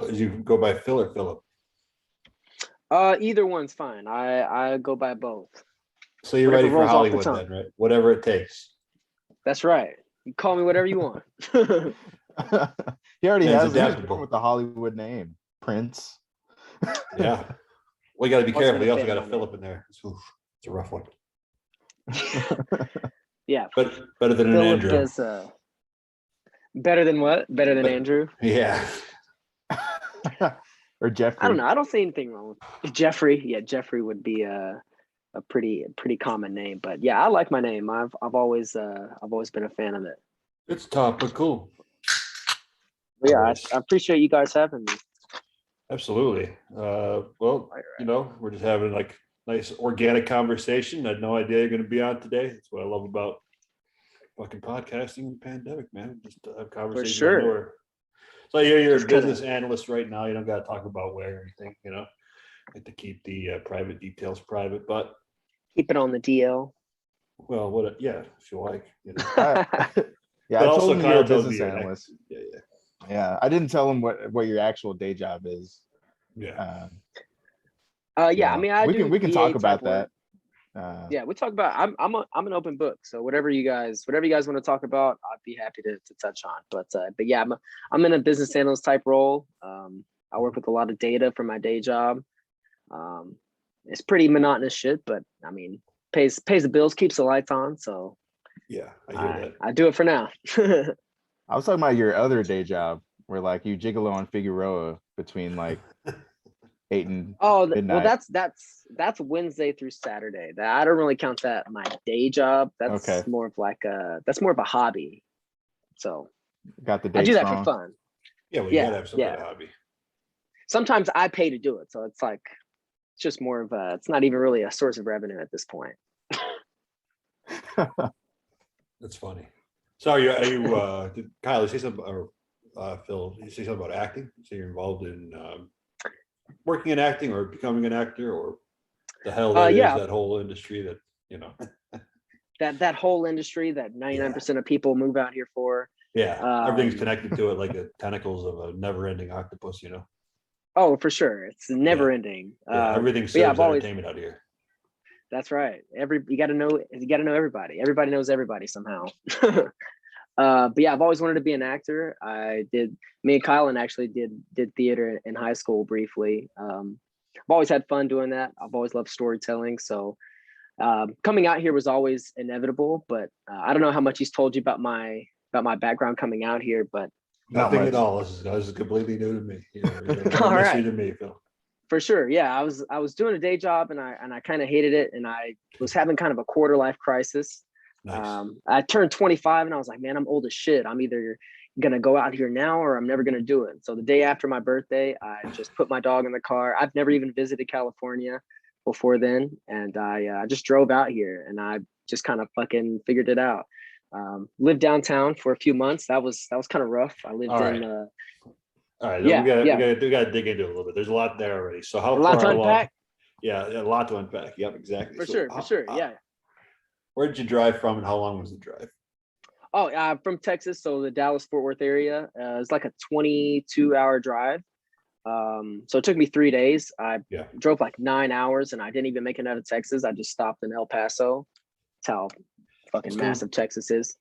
Phillip? You go by Phil or Phillip? Either one's fine. I go by both. So you're Whatever ready for rolls off the Hollywood tongue. then, right? Whatever it takes. That's right. You call me whatever you want. He already Man's has adaptable. with the Hollywood name, Prince. Yeah. Well, you got to be I was careful. gonna You also say got a my Phillip in there. It's a rough one. Yeah. But better than an Phillip Andrew. is better than what? Better than Andrew? Yeah. Or Jeffrey. I don't know. I don't see anything wrong with Jeffrey. Yeah, Jeffrey would be a pretty common name. But yeah, I like my name. I've always been a fan of it. It's topical. Yeah, I appreciate you guys having me. Absolutely. Well, you know, we're just having like nice organic conversation. I had no idea you're going to be on today. That's what I love about fucking podcasting in the pandemic, man. Just have conversations. For sure. Everywhere. So you're Just a business analyst right now. You don't got to talk about where or anything, you know. Like to keep the private details private, but keep it on the DL. Well, what? Yeah, if you like. You know. Yeah, But I also told him you're a Kyle told me business you're analyst. Yeah. Yeah, I didn't tell him what your actual day job is. Yeah. Yeah, I mean, we can VA talk about work. that. Yeah, we talk about. I'm an open book, so whatever you guys want to talk about, I'd be happy to touch on. But yeah, I'm in a business analyst type role. I work with a lot of data for my day job. It's pretty monotonous shit, but I mean, pays the bills, keeps the lights on. So yeah, I hear that. I do it for now. I was talking about your other day job, where like you gigolo on Figueroa between like 8 and midnight. Well, that's Wednesday through Saturday. That I don't really count that my day job. That's Okay. more of like a hobby. So Got the day I do that strong. for fun. Yeah, well, you gotta have some kind of hobby. Sometimes I pay to do it, so it's like it's just more of a. It's not even really a source of revenue at this point. That's funny. So are you did Kyle say something, or Phil, you say something about acting? So you're involved in working in acting or becoming an actor, or the hell that is that whole industry that, you know. that whole industry that 99% of people move out here for. Yeah, everything's connected to it like the tentacles of a never-ending octopus, you know. Oh, for sure, it's never ending. Everything serves entertainment out here. That's right. You got to know everybody. Everybody knows everybody somehow. But yeah, I've always wanted to be an actor. Me and Kylan actually did theater in high school briefly. I've always had fun doing that. I've always loved storytelling. So coming out here was always inevitable, but I don't know how much he's told you about my background coming out here, but nothing at all. This is completely new to me. All right. To me, Phil. For sure. Yeah. I was doing a day job and I kind of hated it, and I was having kind of a quarter life crisis. Nice. I turned 25 and I was like, man, I'm old as shit. I'm either gonna go out here now or I'm never gonna do it. So the day after my birthday, I just put my dog in the car. I've never even visited California before then, and I just drove out here and I just kind of fucking figured it out. Lived downtown for a few months. That was kind of rough. I lived in all right, we gotta dig into it a little bit. There's a lot there already. So how far along? Yeah, a lot to unpack. Yep, exactly. For sure. Yeah. Where did you drive from, and how long was the drive? Oh, from Texas, so the Dallas-Fort Worth area. It's like a 22-hour drive. So it took me 3 days. I drove like 9 hours, and I didn't even make it out of Texas. I just stopped in El Paso. That's how fucking massive Texas is.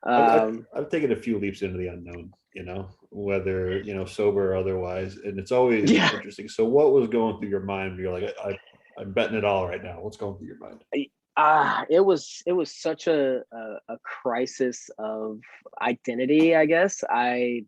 I've taken a few leaps into the unknown, you know, whether, you know, sober or otherwise, and it's always interesting. So what was going through your mind? You're like, I'm betting it all right now. What's going through your mind? It was such a crisis of identity, I guess. I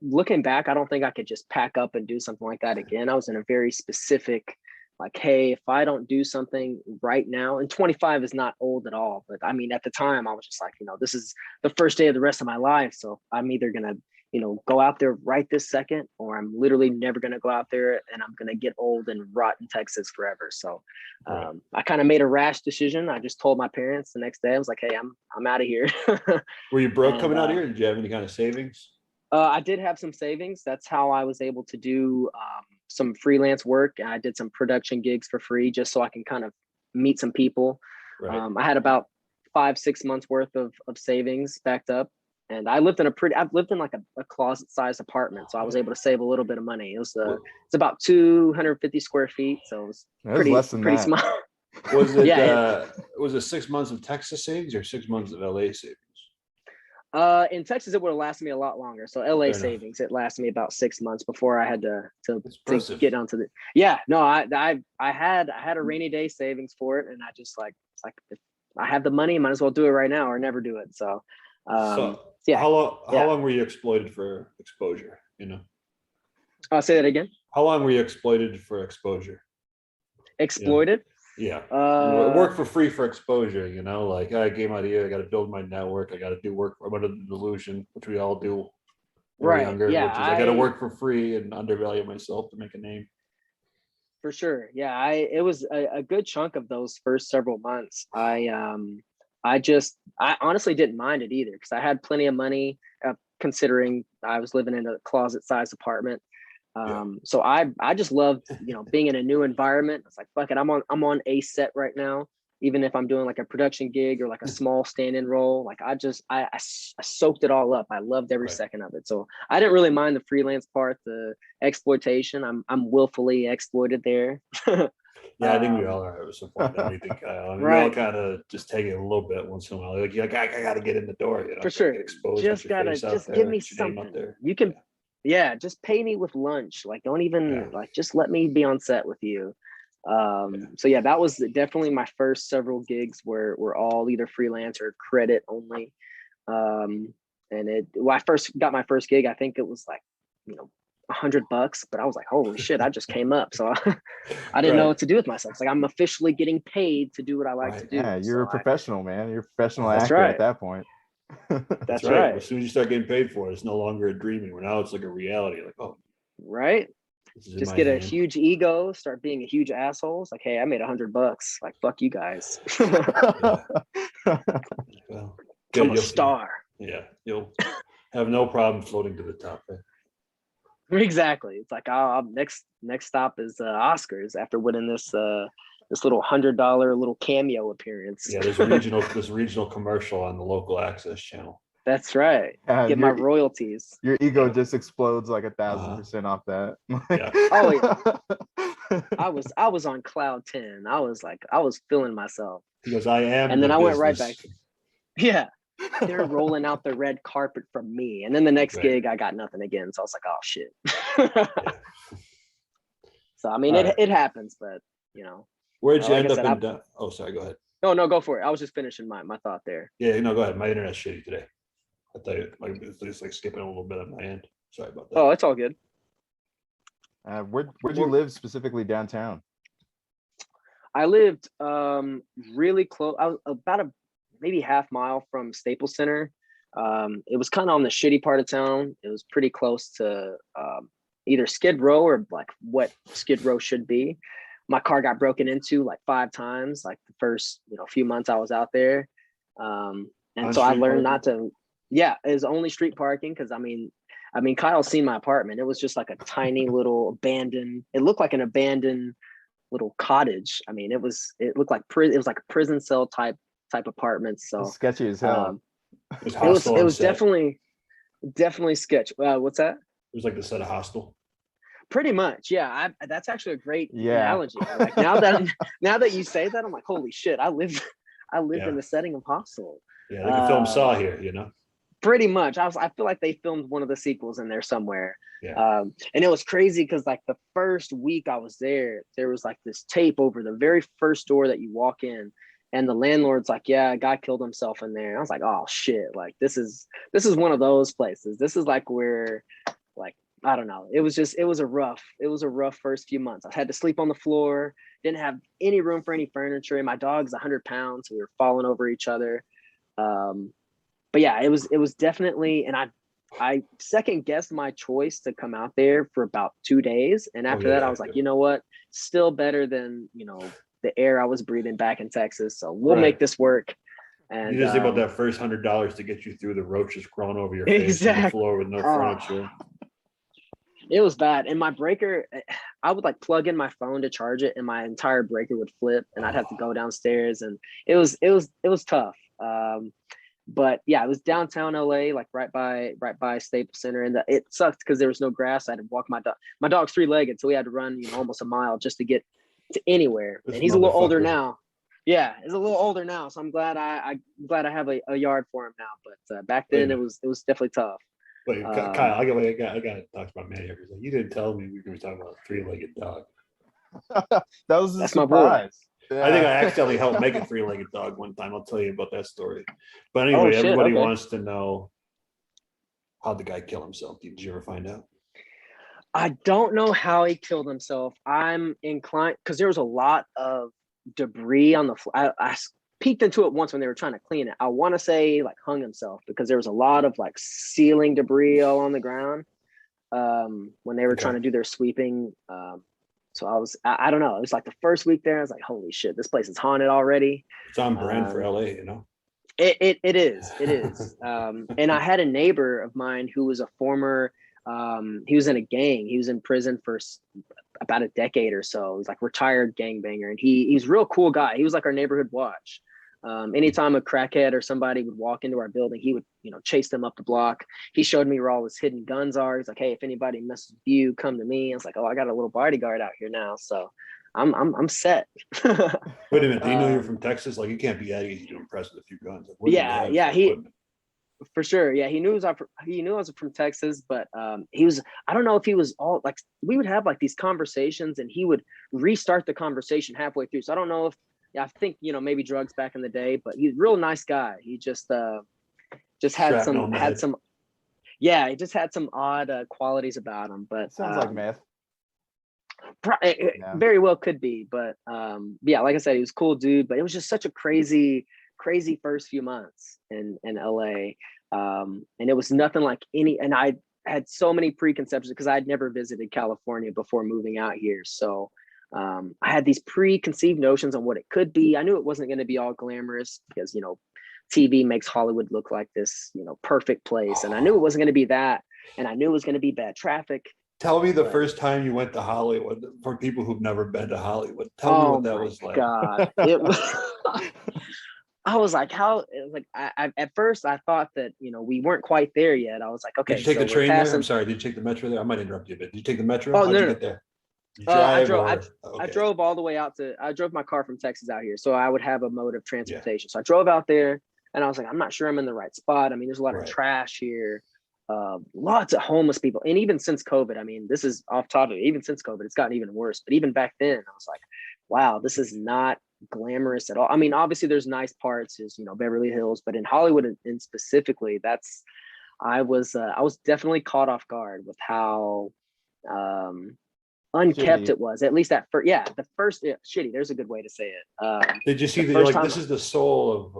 looking back, I don't think I could just pack up and do something like that again. I was in a very specific, like, hey, if I don't do something right now, and 25 is not old at all, but I mean, at the time I was just like, you know, this is the first day of the rest of my life. So I'm either going to, you know, go out there right this second, or I'm literally never going to go out there and I'm going to get old and rot in Texas forever. So I kind of made a rash decision. I just told my parents the next day. I was like, hey, I'm out of here. Were you broke coming out here? Did you have any kind of savings? I did have some savings. That's how I was able to do some freelance work. I did some production gigs for free just so I can kind of meet some people. Right. I had about 5-6 months worth of savings backed up. And I've lived in like a closet sized apartment. So I was able to save a little bit of money. It's about 250 square feet. So it was It was less than pretty that. small. Was it, Yeah, was it 6 months of Texas savings or 6 months of LA savings? In Texas, it would have lasted me a lot longer. So LA Fair enough. savings, it lasted me about 6 months before I had That's to impressive. get onto the. Yeah, no, I had a rainy day savings for it, and I just like it's like if I have the money, might as well do it right now or never do it. So, So yeah, how yeah. long were you exploited for exposure? I'll say that again. How long were you exploited for exposure? Exploited. Yeah. Uh, Work for free for exposure, like I game idea, I got to build my network, I got to do work. I'm under the delusion, which we all do when we're right. younger, Yeah, which is I got to work for free and undervalue myself to make a name. for sure. Yeah, it was a good chunk of those first several months. I honestly didn't mind it either because I had plenty of money, considering I was living in a closet sized apartment. Yeah. So I just loved, being in a new environment. It's like, fuck it, I'm on a set right now. Even if I'm doing like a production gig or like a small stand-in role, like I soaked it all up. I loved every Right. second of it. So I didn't really mind the freelance part, the exploitation. I'm willfully exploited there. Yeah, I think we all are at some point. Don't you think, Kyle? I mean, we all Right. kind of just take it a little bit once in a while. Like, you're like, I got to get in the door, For sure. Get exposed, Just get your gotta face out just there, give me get your name out something. there. You can, yeah, just pay me with lunch. Like, don't even like, just let me be on set with you. So yeah, that was definitely my first several gigs were all either freelance or credit only. And when I first got my first gig, I think it was like, $100, but I was like, holy shit, I just came up. So I didn't know what to do with myself. It's like, I'm officially getting paid to do what I like to do. Yeah, you're a professional, man. You're a professional That's actor right. at that point. That's right. right. As soon as you start getting paid for it, it's no longer a dream anymore. Now it's like a reality. Like, oh, right. this is in Just my get a hand. huge ego, start being a huge asshole. It's like, hey, I made $100. Like, fuck you guys. Well, I'm a star. Yeah, you'll have no problem floating to the top. Right? Exactly. It's like, next stop is Oscars after winning this little $100 little cameo appearance. Yeah, this regional commercial on the local access channel. That's right. Get my royalties. Your ego just explodes like 1,000% off that. Yeah. Oh yeah. I was on cloud 10. I was feeling myself. He goes, I am. And then I went right business. back. Yeah. They're rolling out the red carpet from me. And then the next Right. gig, I got nothing again. So I was like, oh shit. Yeah. So I mean, it happens, but Where'd you like end I said, up in? Oh, sorry. Go ahead. No, go for it. I was just finishing my thought there. Yeah, no, go ahead. My internet's shitty today. I thought it's just like skipping a little bit on my end. Sorry about that. Oh, it's all good. Where'd you live specifically downtown? I lived really close. I was about maybe half mile from Staples Center. It was kind of on the shitty part of town. It was pretty close to either Skid Row or like what Skid Row should be. My car got broken into like 5 times, like the first few months I was out there. And so I learned not to. Yeah, it was only street parking because I mean, Kyle's seen my apartment. It was just like a tiny little abandoned. It looked like an abandoned little cottage. I mean, it looked like it was like a prison cell type apartment. So it's sketchy as hell. It was definitely sketch. What's that? It was like the set of Hostel. Pretty much, yeah. That's actually a great analogy. Like now that you say that, I'm like, holy shit! I lived in the setting of Hostel. Yeah, they could film Saw here, Pretty much. I feel like they filmed one of the sequels in there somewhere. Yeah. And it was crazy because like the first week I was there was like this tape over the very first door that you walk in, and the landlord's like, yeah, a guy killed himself in there. And I was like, oh shit, like this is one of those places. This is like where, like, I don't know. It was a rough first few months. I had to sleep on the floor, didn't have any room for any furniture. And my dog's 100 pounds. So we were falling over each other. But yeah, it was definitely, and I second guessed my choice to come out there for about 2 days. And after that, I was like, you know what? Still better than, the air I was breathing back in Texas. So we'll make this work. And you just think about that first $100 to get you through the roaches crawling over your face on the floor with no furniture. It was bad. And my breaker, I would like plug in my phone to charge it, and my entire breaker would flip, and I'd have to go downstairs, and it was tough. But yeah, it was downtown LA, like right by Staples Center, and it sucked because there was no grass. I had to walk my dog. My dog's 3-legged, so we had to run, almost a mile just to get to anywhere. This And he's a little older motherfucker. now. Yeah, he's a little older now, so I'm glad I'm glad I have a yard for him now. But back then it was definitely tough. Wait, Kyle, I got to talk about Manny here. You didn't tell me we were going to talk about a 3-legged dog. That was a That's my boy. surprise. I think I Yeah. accidentally helped make a 3-legged dog one time. I'll tell you about that story. But anyway, shit, everybody okay. wants to know how'd the guy kill himself. Did you ever find out? I don't know how he killed himself. I'm inclined because there was a lot of debris on the floor. I peeked into it once when they were trying to clean it. I want to say like hung himself because there was a lot of like ceiling debris all on the ground when they were Okay. trying to do their sweeping. So I don't know. It was like the first week there. I was like, holy shit, this place is haunted already. It's on brand for LA, you know? It is. And I had a neighbor of mine who was a former, he was in a gang. He was in prison for about a decade or so. He was like retired gangbanger, and he's a real cool guy. He was like our neighborhood watch. Anytime a crackhead or somebody would walk into our building, he would, chase them up the block. He showed me where all his hidden guns are. He's like, hey, if anybody messes with you, come to me. I was like, oh, I got a little bodyguard out here now, so I'm set. Wait a minute. Do you know you're from Texas? Like, you can't be that easy to impress with a few guns. Like, what do you have Yeah, for equipment? for sure. Yeah, he knew I was from Texas, but he was. I don't know if he was all like. We would have like these conversations, and he would restart the conversation halfway through. So I don't know if. Yeah, I think maybe drugs back in the day, but he's a real nice guy. He just had Shrapnel med. some. Yeah, he just had some odd qualities about him. But Sounds like meth. it very well could be. But yeah, like I said, he was a cool dude. But it was just such a crazy first few months in LA. And it was nothing like and I had so many preconceptions because I'd never visited California before moving out here. So I had these preconceived notions on what it could be. I knew it wasn't going to be all glamorous because, TV makes Hollywood look like this, perfect place. And I knew it wasn't going to be that. And I knew it was going to be bad traffic. Tell me the first time you went to Hollywood for people who've never been to Hollywood. Tell me what that was like. God, it was. I was like, how? Like, I at first I thought that we weren't quite there yet. I was like, okay. Did you take so the train we're there? passing- I'm sorry. Did you take the metro there? I might interrupt you a bit. Did you take the metro? Oh, How'd no, you no. get there? You I drive drove all the way out I drove my car from Texas out here, so I would have a mode of transportation. So I drove out there, and I was like, I'm not sure I'm in the right spot. I mean, there's a lot of trash here, lots of homeless people, and even since COVID, I mean, this is off topic. Even since COVID, it's gotten even worse. But even back then, I was like, wow, this is not glamorous at all. I mean, obviously, there's nice parts, is Beverly Hills, but in Hollywood, and specifically, I was definitely caught off guard with how unkept Shitty. it was, at least shitty, there's a good way to say it. Did you see this is the soul of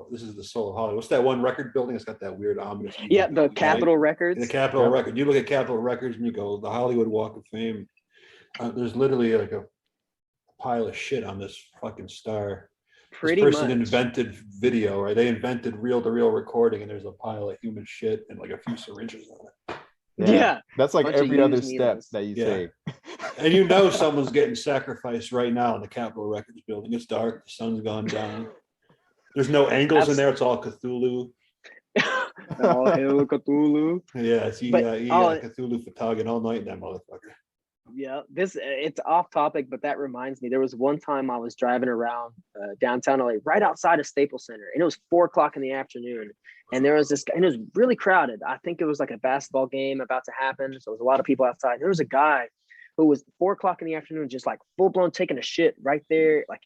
Hollywood? What's that one record building? It's got that weird ominous. The Capitol Records. The Capitol Record. You look at Capitol Records and you go, the Hollywood Walk of Fame. There's literally like a pile of shit on this fucking star. Pretty this person much invented video, right? They invented reel-to-reel recording, and there's a pile of human shit and like a few syringes on it. Yeah. That's like Bunch of every other used step needles. that you Yeah. say. And someone's getting sacrificed right now in the Capitol Records building. It's dark, the sun's gone down. There's no angles in there, it's all Cthulhu. Oh, hell, Cthulhu. Yeah, Cthulhu photography all night in that motherfucker. Yeah, it's off topic, but that reminds me, there was one time I was driving around downtown LA, right outside of Staples Center, and it was 4:00 in the afternoon, and there was this guy, and it was really crowded. I think it was like a basketball game about to happen, so there was a lot of people outside. There was a guy who was 4:00 in the afternoon, just like full blown taking a shit right there, like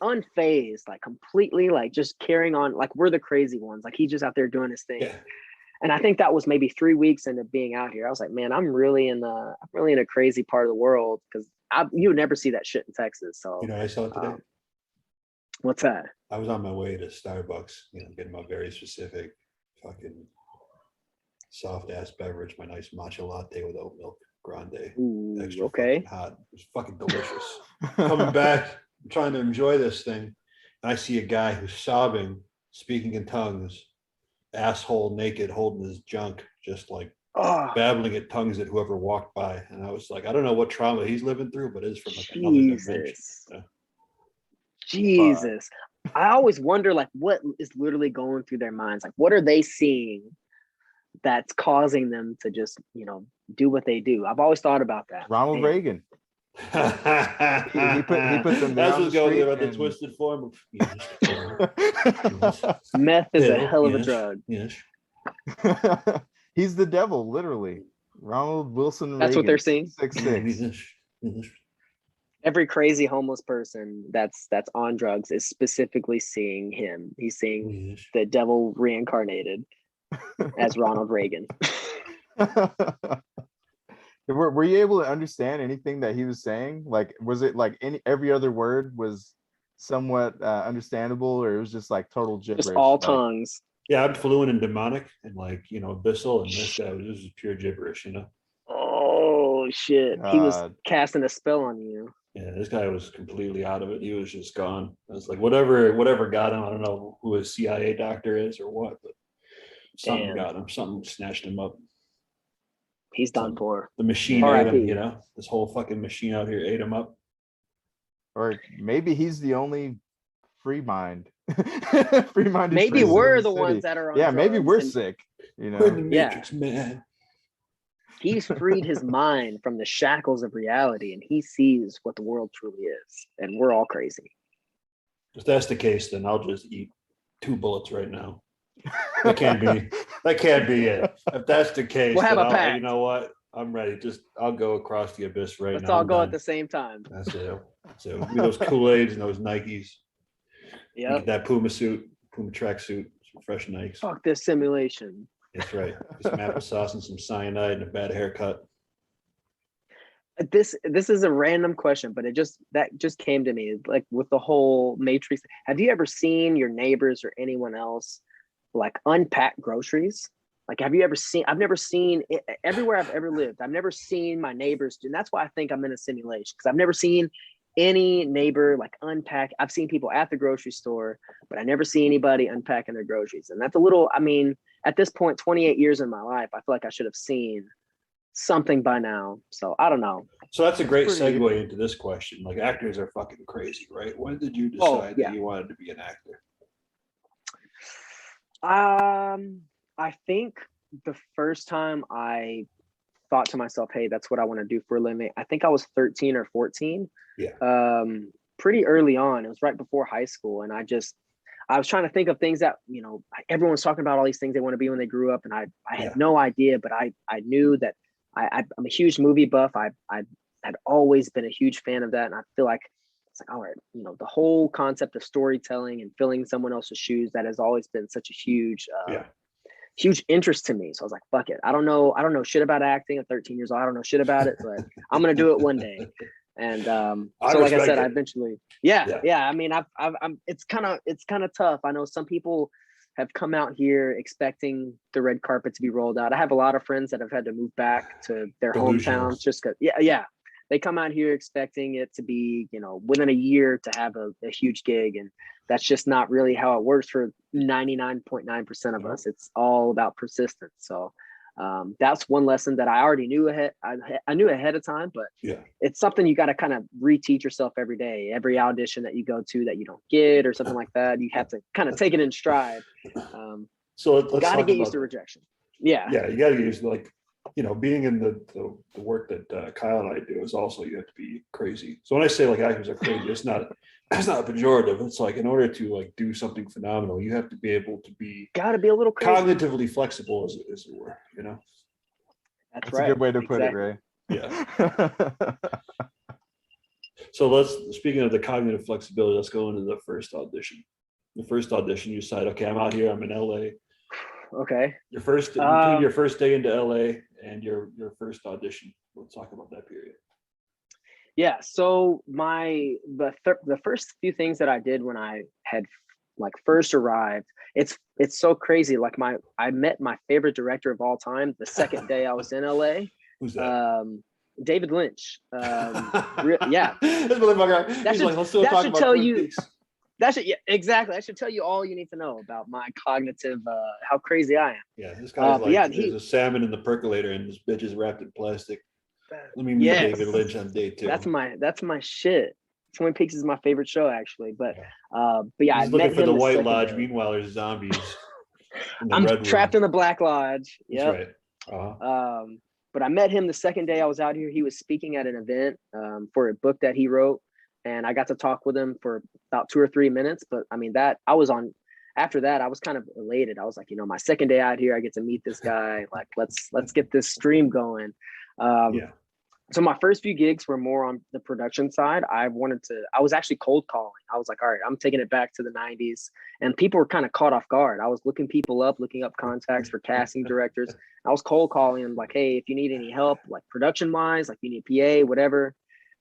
unfazed, like completely, like just carrying on, like we're the crazy ones, like he's just out there doing his thing. Yeah. And I think that was maybe 3 weeks into being out here. I was like, man, I'm really in a crazy part of the world, because you would never see that shit in Texas. So I saw it today. What's that? I was on my way to Starbucks, getting my very specific fucking soft ass beverage, my nice matcha latte with oat milk grande. Ooh, Extra okay. fucking hot. It was fucking delicious. Coming back, I'm trying to enjoy this thing, and I see a guy who's sobbing, speaking in tongues, asshole naked, holding his junk, just like babbling at tongues at whoever walked by. And I was like, I don't know what trauma he's living through, but it's from like another dimension. Jesus. I always wonder like what is literally going through their minds. Like what are they seeing that's causing them to just, do what they do? I've always thought about that. Ronald Man. Reagan. He put them That's down what's the going street about the and- twisted form of yes. Meth is a Pill, hell of a yes, drug. Yes. He's the devil, literally. Ronald Wilson That's what they're Reagan, seeing. 6'6". Yes. Every crazy homeless person that's on drugs is specifically seeing him. He's seeing Yes. the devil reincarnated as Ronald Reagan. Were you able to understand anything that he was saying? Like, was it like every other word was somewhat understandable, or it was just like total gibberish? Just all like, tongues. Yeah, I'm fluent in demonic and like, abyssal, and this guy was just pure gibberish, Oh shit. He was God. casting a spell on you. Yeah, this guy was completely out of it. He was just gone. It's like whatever got him. I don't know who his CIA doctor is or what, but something Damn. got him. Something snatched him up. He's done for. The machine R.I.P. ate him, This whole fucking machine out here ate him up. Or maybe he's the only free mind. Free-minded Maybe person in we're the the ones city. that are on Yeah, maybe drugs we're and sick. We're in the Yeah. matrix, man. he's freed his mind from the shackles of reality and he sees what the world truly is. And we're all crazy. If that's the case, then I'll just eat 2 bullets right now. That can't be it. If that's the case, We'll have then a you pact. know what? I'm ready. I'll go across the abyss right Let's now. all I'm go done. at the same time. That's it. So give me those Kool-Aids and those Nikes. Yeah. Get that Puma tracksuit, some fresh Nikes. Fuck this simulation. That's right. Get some applesauce and some cyanide and a bad haircut. This is a random question, but that just came to me. Like with the whole Matrix. Have you ever seen your neighbors or anyone else like unpack groceries? Like, have you ever seen? I've never seen it, everywhere I've ever lived. I've never seen my neighbors do. And that's why I think I'm in a simulation, because I've never seen any neighbor like unpack. I've seen people at the grocery store, but I never see anybody unpacking their groceries. And that's a little. I mean, at this point, 28 years in my life, I feel like I should have seen something by now. So I don't know. So that's a great pretty- segue into this question. Like, actors are fucking crazy, right? When did you decide Oh, yeah. that you wanted to be an actor? I think the first time I thought to myself, hey, that's what I want to do for a living, I think I was 13 or 14. Yeah. Pretty early on. It was right before high school. And I was trying to think of things that, everyone's talking about all these things they want to be when they grew up. And I had no idea, but I knew that I'm a huge movie buff. I had always been a huge fan of that. And I feel like it's like, all right, the whole concept of storytelling and filling someone else's shoes, that has always been such a huge interest to me. So I was like, fuck it. I don't know shit about acting at 13 years old. I don't know shit about it, but I'm going to do it one day. And so like I said, I eventually, I mean, it's kind of tough. I know some people have come out here expecting the red carpet to be rolled out. I have a lot of friends that have had to move back to their hometowns just because, they come out here expecting it to be, within a year to have a huge gig. And that's just not really how it works for 99.9% of us. It's all about persistence. So that's one lesson that I already knew ahead. I knew ahead of time, but it's something you got to kind of reteach yourself every day. Every audition that you go to that you don't get or something like that, you have to kind of take it in stride. So let's got to talk get used about to rejection. Yeah, you got to get used to, like, being in the work that Kyle and I do is also, you have to be crazy. So when I say like actors are crazy, it's not pejorative. It's like, in order to like do something phenomenal, you have to be able to be got to be a little crazy. cognitively flexible, as it were. That's a right. good way to put it, Ray. Yeah. So speaking of the cognitive flexibility, let's go into the first audition. The first audition, you decide, okay, I'm out here, I'm in LA. Okay. Between your first day into LA and your first audition, let's talk about that period. Yeah. So the first few things that I did when I had like first arrived, it's so crazy. Like I met my favorite director of all time the second day I was in LA. Who's that? David Lynch. Yeah. This motherfucker. That He's should, like, let's still that talk should about tell Twin you. Peaks. Exactly. That should tell you all you need to know about my cognitive, how crazy I am. Yeah, this guy's like, there's a salmon in the percolator and this bitch is wrapped in plastic. Let me meet David Lynch on day 2. That's my shit. Twin Peaks is my favorite show actually, but yeah, I He's looking met for him the the White second Lodge. day. Meanwhile, there's zombies in the I'm Red trapped Room. in the Black Lodge. That's Yep. right. Uh-huh. But I met him the second day I was out here. He was speaking at an event for a book that he wrote, and I got to talk with him for about 2 or 3 minutes. But I mean, that I was on. After that, I was kind of elated. I was like, my second day out here, I get to meet this guy. Like, let's get this stream going. Yeah. So my first few gigs were more on the production side. I was actually cold calling. I was like, all right, I'm taking it back to the 90s. And people were kind of caught off guard. I was looking people up, looking up contacts for casting directors. I was cold calling them like, hey, if you need any help, like production wise, like you need PA, whatever.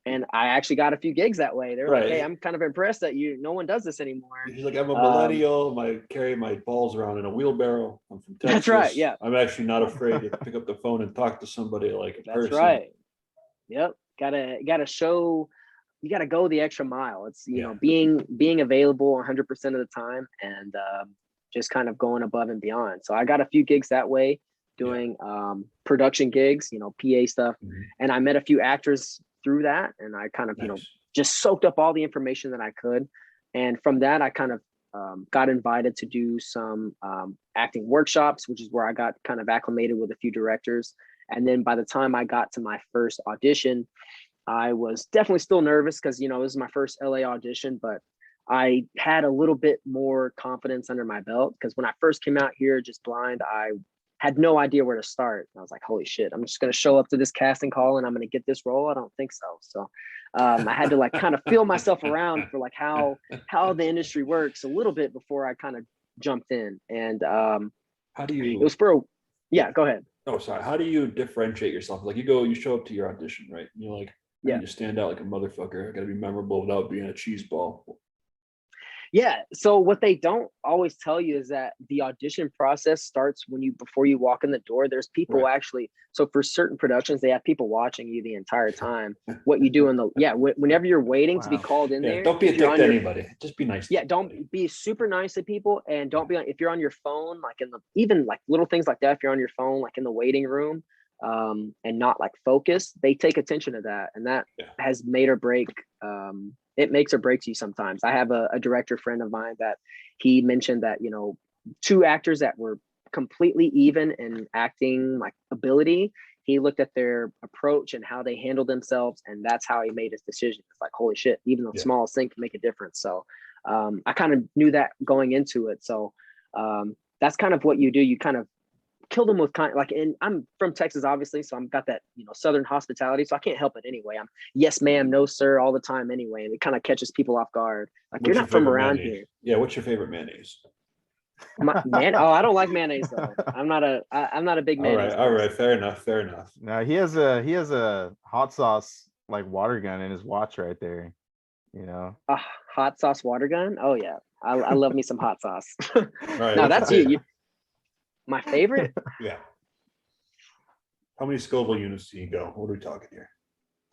And I actually got a few gigs that way. They're like, hey, I'm kind of impressed that no one does this anymore. He's like, I'm a millennial. I carry my balls around in a wheelbarrow. I'm from Texas. That's right. Yeah. I'm actually not afraid to pick up the phone and talk to somebody like a person. That's right. Yep. Gotta show, you gotta go the extra mile. It's, being available 100% of the time and just kind of going above and beyond. So I got a few gigs that way doing production gigs, PA stuff. Mm-hmm. And I met a few actors through that. And I kind of, just soaked up all the information that I could. And from that, I kind of got invited to do some acting workshops, which is where I got kind of acclimated with a few directors. And then by the time I got to my first audition, I was definitely still nervous because, this is my first LA audition, but I had a little bit more confidence under my belt because when I first came out here just blind, I had no idea where to start. I was like, holy shit, I'm just going to show up to this casting call and I'm going to get this role. I don't think so. So I had to like kind of feel myself around for like how the industry works a little bit before I kind of jumped in. And how do you, it was yeah, go ahead. Oh, sorry. How do you differentiate yourself? Like you show up to your audition, right? And you're like, I need to stand out like a motherfucker. I gotta be memorable without being a cheese ball. Yeah. So what they don't always tell you is that the audition process starts before you walk in the door. There's people actually. So for certain productions, they have people watching you the entire time. What you do whenever you're waiting to be called in there. Don't be a dick to anybody. Just be nice. Yeah. Don't be super nice to people, and don't be if you're on your phone, like even like little things like that. If you're on your phone, like in the waiting room, and not like focused, they take attention to that, and that has made or break. It makes or breaks you sometimes. I have a director friend of mine that he mentioned that, 2 actors that were completely even in acting like ability, he looked at their approach and how they handled themselves, and that's how he made his decision. It's like, holy shit, even the smallest thing can make a difference. So I kind of knew that going into it. So that's kind of what you do. You kind of kill them with and I'm from Texas, obviously, so I've got that Southern hospitality, so I can't help it anyway. I'm yes ma'am, no sir all the time anyway, and it kind of catches people off guard. Like, you're not from around here. Yeah, what's your favorite mayonnaise? I don't like mayonnaise though. I'm not a big mayonnaise. All right, fair enough. Now he has a hot sauce like water gun in his watch right there. A hot sauce water gun. Oh yeah, I love me some hot sauce. Right, now that's you. My favorite? Yeah. How many Scoville units do you go? What are we talking here?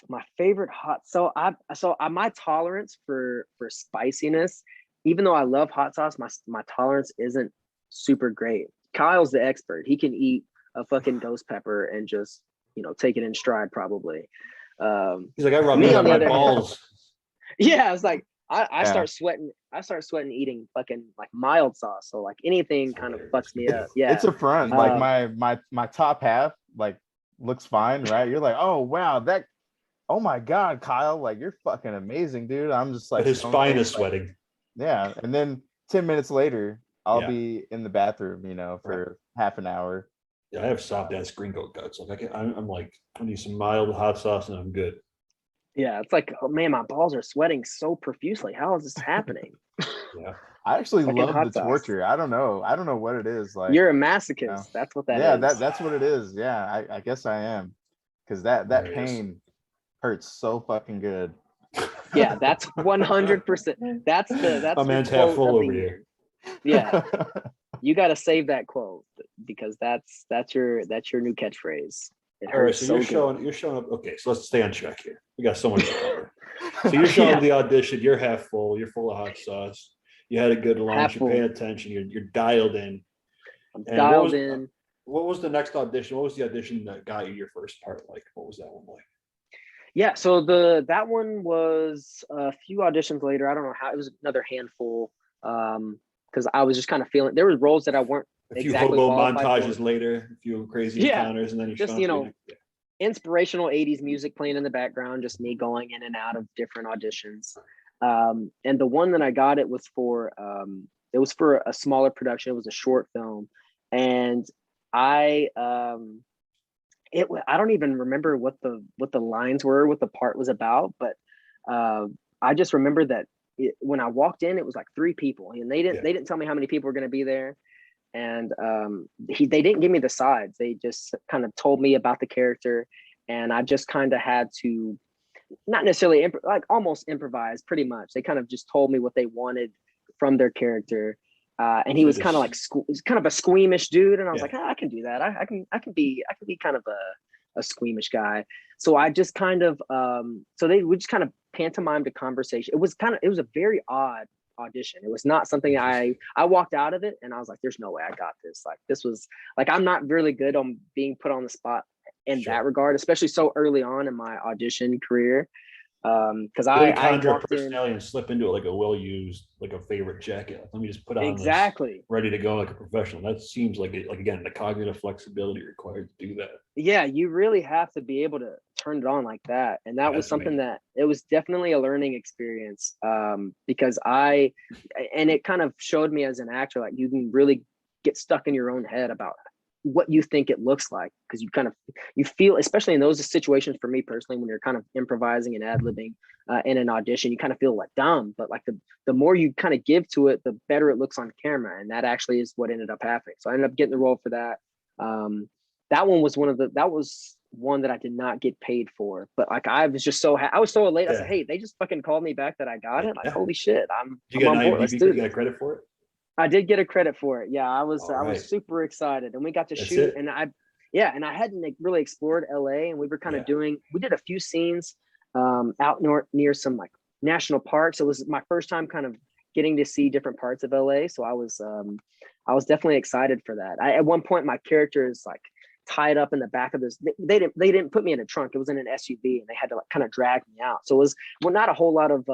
My favorite my tolerance for spiciness, even though I love hot sauce, my tolerance isn't super great. Kyle's the expert. He can eat a fucking ghost pepper and just, take it in stride probably. He's like, I rub it on my balls. Yeah, it's like I start sweating. I start sweating eating fucking like mild sauce. So like anything kind of fucks me up. Yeah, it's a front. Like my top half like looks fine, right? You're like, oh wow, oh my god, Kyle, like you're fucking amazing, dude. I'm just like, his spine is sweating. Yeah, and then 10 minutes later, I'll be in the bathroom, for half an hour. Yeah, I have soft ass gringo guts. Like I'm like, I need some mild hot sauce and I'm good. Yeah, it's like, oh man, my balls are sweating so profusely. How is this happening? Yeah, I actually love the torture. I don't know what it is. Like, you're a masochist. That's what that is. Yeah, that's what it is. Yeah, I guess I am, because that pain hurts so fucking good. Yeah, that's 100%. That's my man's half full over here. Yeah, you got to save that quote because that's your new catchphrase. It hurts. All right, so you're showing up. Okay, so let's stay on track here. We got so much to cover. So you're showing up the audition. You're half full. You're full of hot sauce. You had a good lunch. You're paying attention. You're dialed in. I'm dialed in. What was the next audition? What was the audition that got you your first part? Like, what was that one like? Yeah, so that one was a few auditions later. I don't know how, it was another handful. Because I was just kind of feeling there were roles that I weren't A few exactly hobo qualified for. montages later, a few crazy Yeah, encounters, and then you just show up. inspirational 80s music playing in the background, just me going in and out of different auditions. And the one that I got, it was for a smaller production. It was a short film. And I I don't even remember what the lines were, what the part was about, but I just remember that when I walked in, it was like three people, and they didn't tell me how many people were going to be there, and they didn't give me the sides. They just kind of told me about the character, and I just kind of had to not necessarily like almost improvise, pretty much. They kind of just told me what they wanted from their character. And he was kind of like he's kind of a squeamish dude, and I was like, I can do that. I can be kind of a squeamish guy. So I just kind of so we just kind of pantomimed a conversation. It was a very odd audition. It was not something I walked out of it and I was like, there's no way I got this. Like this was like, I'm not really good on being put on the spot in that regard, especially so early on in my audition career. Because I walked in and slip into it like a well-used, like a favorite jacket. Let me just put on exactly this, ready to go like a professional. That seems like it, like again, the cognitive flexibility required to do that. Yeah, you really have to be able to turn it on like that. And that was something that it was definitely a learning experience. Because and it kind of showed me as an actor, like you can really get stuck in your own head about what you think it looks like, because you feel, especially in those situations, for me personally, when you're kind of improvising and ad-libbing in an audition, you kind of feel like dumb, but like the more you kind of give to it, the better it looks on camera. And that actually is what ended up happening. So I ended up getting the role for that. That one was one that I did not get paid for, but like I was just I was so elated. I said, hey, they just fucking called me back that I got it. Like, holy shit, I'm on board. Let's do this. You get credit for it? I did get a credit for it. Yeah, I was right. super excited, and we got to shoot. And I hadn't really explored LA, and we were kind of we did a few scenes out near some like national parks. It was my first time kind of getting to see different parts of LA, so I was definitely excited for that. At one point, my character is like tied up in the back of this. They didn't put me in a trunk. It was in an SUV, and they had to like kind of drag me out. So it was not a whole lot of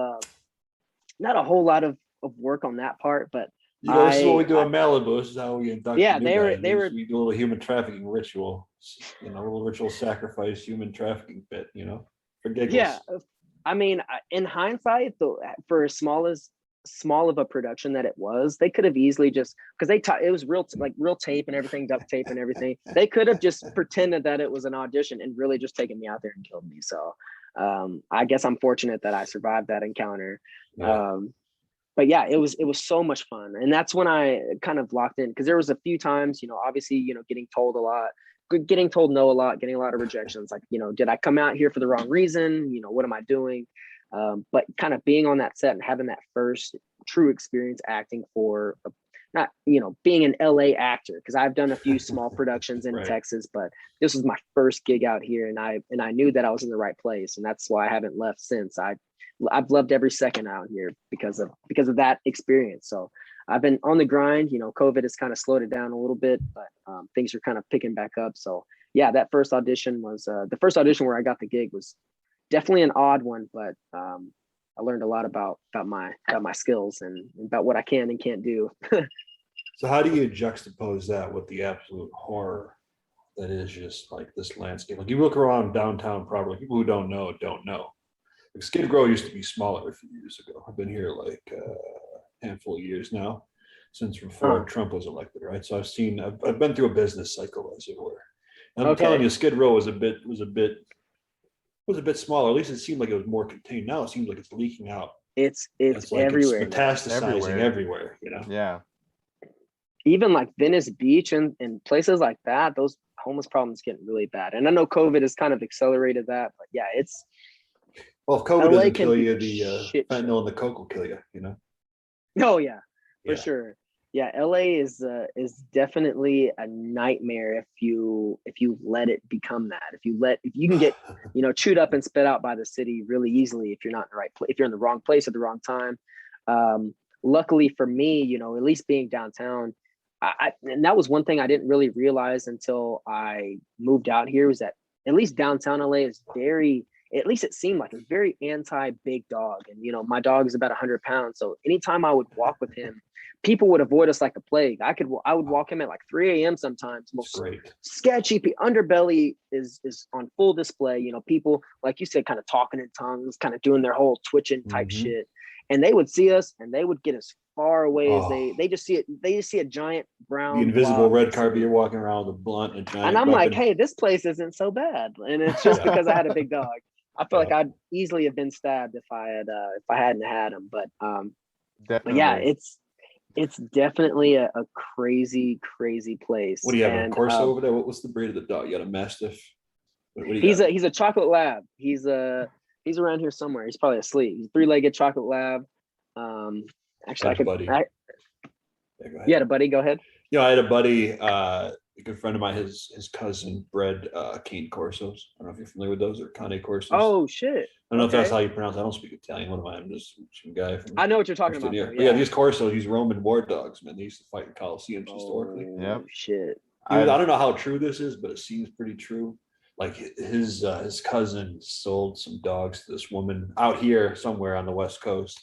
work on that part, but. This is what we do in Malibu. This is how we induct. Yeah, we do a little human trafficking ritual. A little ritual sacrifice, human trafficking bit. For giggles. Yeah, I mean, in hindsight, for as small of a production that it was, they could have easily just because it was real tape and everything, duct tape and everything. They could have just pretended that it was an audition and really just taken me out there and killed me. So, I guess I'm fortunate that I survived that encounter. Yeah. But yeah, it was so much fun. And that's when I kind of locked in, because there was a few times, obviously, getting told no a lot, getting a lot of rejections. Like, did I come out here for the wrong reason? What am I doing? But kind of being on that set and having that first true experience acting for not, being an LA actor, because I've done a few small productions in Texas, but this was my first gig out here. And I knew that I was in the right place. And that's why I haven't left since. I've loved every second out here because of that experience. So I've been on the grind. COVID has kind of slowed it down a little bit, but things are kind of picking back up. So yeah, that first audition was the first audition where I got the gig was definitely an odd one, but I learned a lot about my skills and about what I can and can't do. So how do you juxtapose that with the absolute horror that is just like this landscape? Like you look around downtown, probably people who don't know. Like Skid Row used to be smaller a few years ago. I've been here like a handful of years now, since before Trump was elected, right? So I've been through a business cycle, as it were. And I'm telling you, Skid Row was a bit smaller. At least it seemed like it was more contained. Now it seems like it's leaking out. It's like everywhere. It's metastasizing everywhere. Yeah. Even like Venice Beach and places like that, those homeless problems getting really bad. And I know COVID has kind of accelerated that, but yeah, it's. Well, if COVID doesn't kill you, the fentanyl and the coke will kill you. Oh yeah, for sure. Yeah, LA is definitely a nightmare if you let it become that. If you can get chewed up and spit out by the city really easily if you're not in the right place, if you're in the wrong place at the wrong time. Luckily for me, at least being downtown, and that was one thing I didn't really realize until I moved out here, was that at least downtown LA is at least it seemed like, a very anti big dog. And my dog is about 100 pounds, so anytime I would walk with him, people would avoid us like the plague. I would walk him at like 3 a.m. sometimes. That's great. Sketchy underbelly is on full display. People, like you said, kind of talking in tongues, kind of doing their whole twitching type shit. And they would see us and they would get as far away as they just see it. They just see a giant brown, the invisible blob. red carpet. You're walking around with a blunt and giant. And I'm weapon. like, hey, this place isn't so bad. And it's just because I had a big dog. I feel like I'd easily have been stabbed if I hadn't had him. But yeah, it's definitely a crazy place. What do you have? A Corso over there? What's the breed of the dog? You got a Mastiff? What do you he's got? a chocolate lab. He's around here somewhere. He's probably asleep. He's a 3-legged chocolate lab. Actually, I could. Buddy. You had a buddy. Go ahead. I had a buddy, a good friend of mine. His cousin bred cane Corsos. I don't know if you're familiar with those, or cane Corsos. Oh shit! I don't know if that's how you pronounce it. I don't speak Italian. What am I? I'm just some guy from. I know what you're talking about. Though, yeah, these Corsos, these Roman war dogs, man. They used to fight in Colosseums historically. Yep. Shit. I don't know how true this is, but it seems pretty true. Like his cousin sold some dogs to this woman out here somewhere on the West Coast,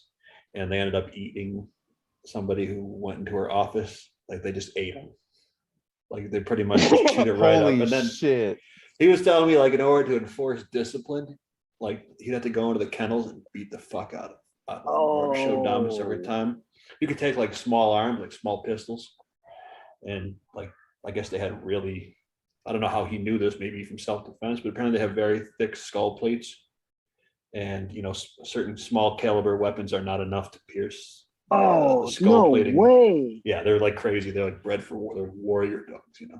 and they ended up eating somebody who went into her office. Like they just ate them. Like they pretty much just chewed it right up. And then shit. He was telling me, like, in order to enforce discipline, like he'd have to go into the kennels and beat the fuck out of them or show dominance every time. You could take like small arms, like small pistols, and like I guess they had really, I don't know how he knew this, maybe from self-defense, but apparently they have very thick skull plates, and certain small caliber weapons are not enough to pierce. Skull plating. Way. Yeah, they're like crazy. They're like bred for they're warrior dogs.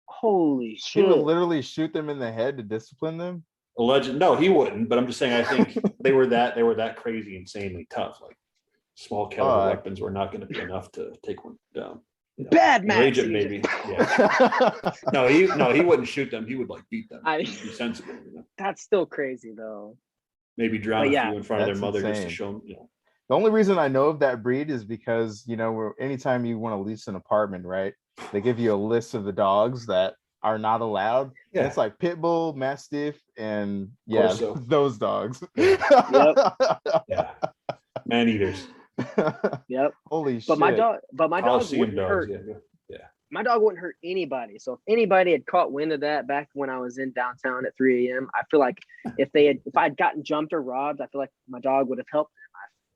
Holy shit! He would literally shoot them in the head to discipline them. Alleged? No, he wouldn't. But I'm just saying. I think they were that crazy, insanely tough. Like small caliber weapons were not going to be enough to take one down. Bad man. Agent, maybe. Yeah. No, he wouldn't shoot them. He would like beat them. Be sensible. That's still crazy though. Maybe drown a few in front of their mother insane. just to show them. The only reason I know of that breed is because anytime you want to lease an apartment, right? They give you a list of the dogs that are not allowed. Yeah. And it's like pit bull, mastiff, and those dogs. Yep. Yeah. Man eaters. Yep. Holy shit. But my dog wouldn't hurt. Yeah. My dog wouldn't hurt anybody. So if anybody had caught wind of that back when I was in downtown at 3 a.m., I feel like if I'd gotten jumped or robbed, I feel like my dog would have helped them.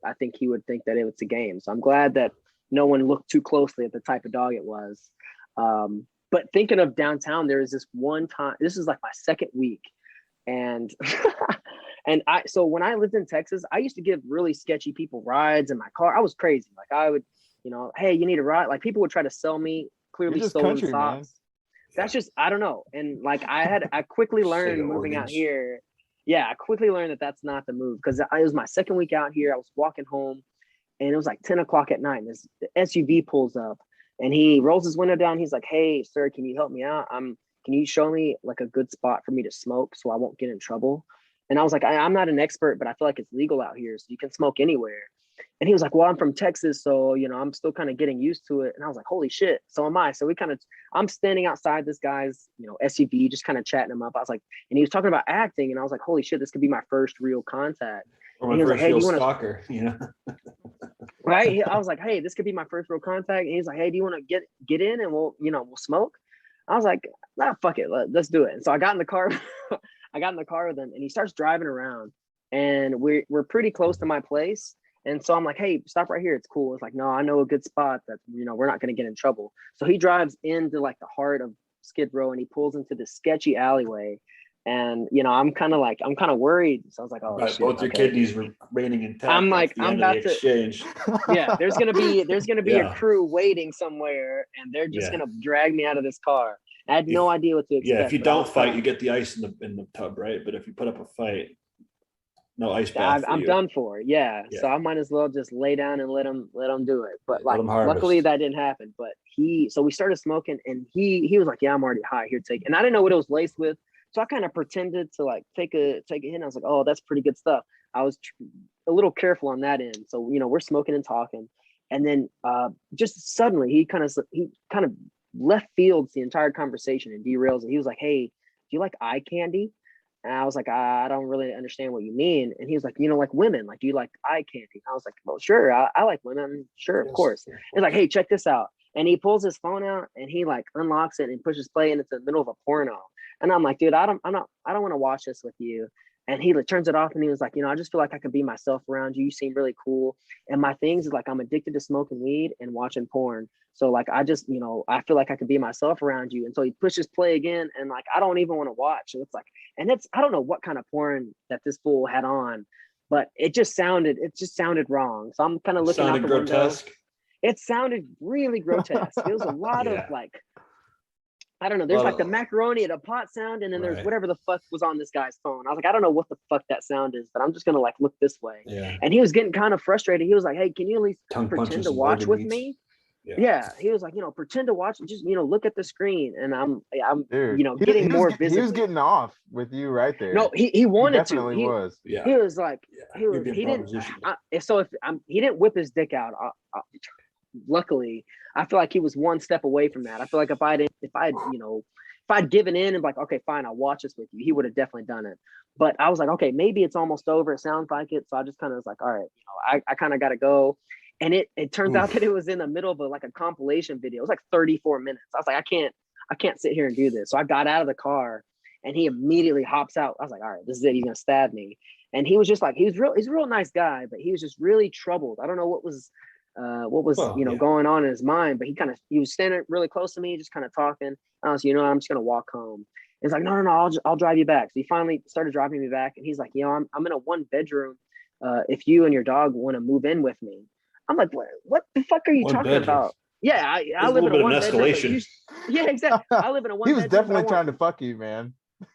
I think he would think that it was a game. So I'm glad that no one looked too closely at the type of dog it was. But thinking of downtown, there was this one time, this is like my second week. And so when I lived in Texas, I used to give really sketchy people rides in my car. I was crazy. Like I would, hey, you need a ride? Like people would try to sell me clearly stolen socks. Man. That's just, I don't know. And like I quickly learned moving out here. Yeah, I quickly learned that that's not the move, because it was my second week out here. I was walking home and it was like 10 o'clock at night. And this SUV pulls up and he rolls his window down. He's like, hey, sir, can you help me out? Can you show me like a good spot for me to smoke so I won't get in trouble? And I was like, I'm not an expert, but I feel like it's legal out here, so you can smoke anywhere. And he was like, well, I'm from Texas, so, I'm still kind of getting used to it. And I was like, holy shit, so am I. So I'm standing outside this guy's, SUV, just kind of chatting him up. I was like, and he was talking about acting, and I was like, holy shit, this could be my first real contact. Or my first real stalker, Right? I was like, hey, this could be my first real contact. And he's like, hey, do you want to get in and we'll smoke? I was like, nah, fuck it, let's do it. And so I got in the car. I got in the car with him, and he starts driving around, and we're pretty close to my place. And so I'm like, hey, stop right here. It's cool. It's like, no, I know a good spot that, we're not going to get in trouble. So he drives into like the heart of Skid Row, and he pulls into this sketchy alleyway. And, I'm kind of worried. So I was like, oh, shit, both your kidneys remaining intact. I'm like, I'm about to exchange. Yeah, there's going to be a crew waiting somewhere, and they're just going to drag me out of this car. I had no idea what to expect. Yeah, if you don't fight, you get the ice in the tub, right? But if you put up a fight, no ice bath. I'm done for. Yeah. So I might as well just lay down and let him do it. But like, luckily that didn't happen. But so we started smoking, and he was like, yeah, I'm already high, here, take it. And I didn't know what it was laced with, so I kind of pretended to like take a hit. And I was like, oh, that's pretty good stuff. I was a little careful on that end. So we're smoking and talking, and then just suddenly he kind of left fields the entire conversation and derails it. He was like, hey, do you like eye candy? And I was like, I don't really understand what you mean. And he was like, you know, like women, like, do you like eye candy? And I was like, well, sure, I like women, sure, of Yes, course. of He's like, hey, check this out. And he pulls his phone out and he like unlocks it and pushes play, and it's in the middle of a porno. And I'm like, dude, I don't want to watch this with you. And he like turns it off and he was like, you know, I just feel like I could be myself around you. You seem really cool. And my things is like, I'm addicted to smoking weed and watching porn. So like, I just, you know, I feel like I could be myself around you. And so he pushes play again. And like, I don't even want to watch. And it's like, and it's, I don't know what kind of porn that this fool had on, but it just sounded wrong. So I'm kind of looking out sounded the grotesque. window. It sounded really grotesque. It was a lot of Yeah. like, I don't know. There's like the Well, macaroni at a pot sound, and then there's right. whatever the fuck was on this guy's phone. I was like, I don't know what the fuck that sound is, but I'm just gonna like look this way. Yeah. And he was getting kind of frustrated. He was like, hey, can you at least Tongue pretend punches to and watch organ with meats. me? Yeah. Yeah. He was like, you know, pretend to watch, just, you know, look at the screen. And I'm Dude, you know, he getting more he visibly. was getting off with you right there. No, he wanted to. Definitely He was. Yeah. he was like, Yeah. he was, You're being he didn't. propositioned. So if he didn't whip his dick out, luckily, I feel like he was one step away from that. I feel like if I'd given in and like, okay, fine, I'll watch this with you, he would have definitely done it. But I was like, okay, maybe it's almost over. It sounds like it. So I just kind of was like, all right, you know, I kind of got to go. And it turns out that it was in the middle of like a compilation video. It was like 34 minutes. I was like, I can't sit here and do this. So I got out of the car and he immediately hops out. I was like, all right, this is it. He's gonna stab me. And he was just like, he's a real nice guy, but he was just really troubled. I don't know what was Well, you know, yeah. going on in his mind, but he was standing really close to me, just kind of talking. I was, you know, I'm just gonna walk home. He's like, no, I'll drive you back. So he finally started driving me back, and he's like, you know, I'm in a 1 bedroom. If you and your dog want to move in with me. I'm like, what the fuck are you One talking bedroom. about? Yeah, I There's a live in a little bit of 1 bedroom. But escalation. yeah, exactly. I live in a He 1 was bedroom. definitely trying to fuck you, man.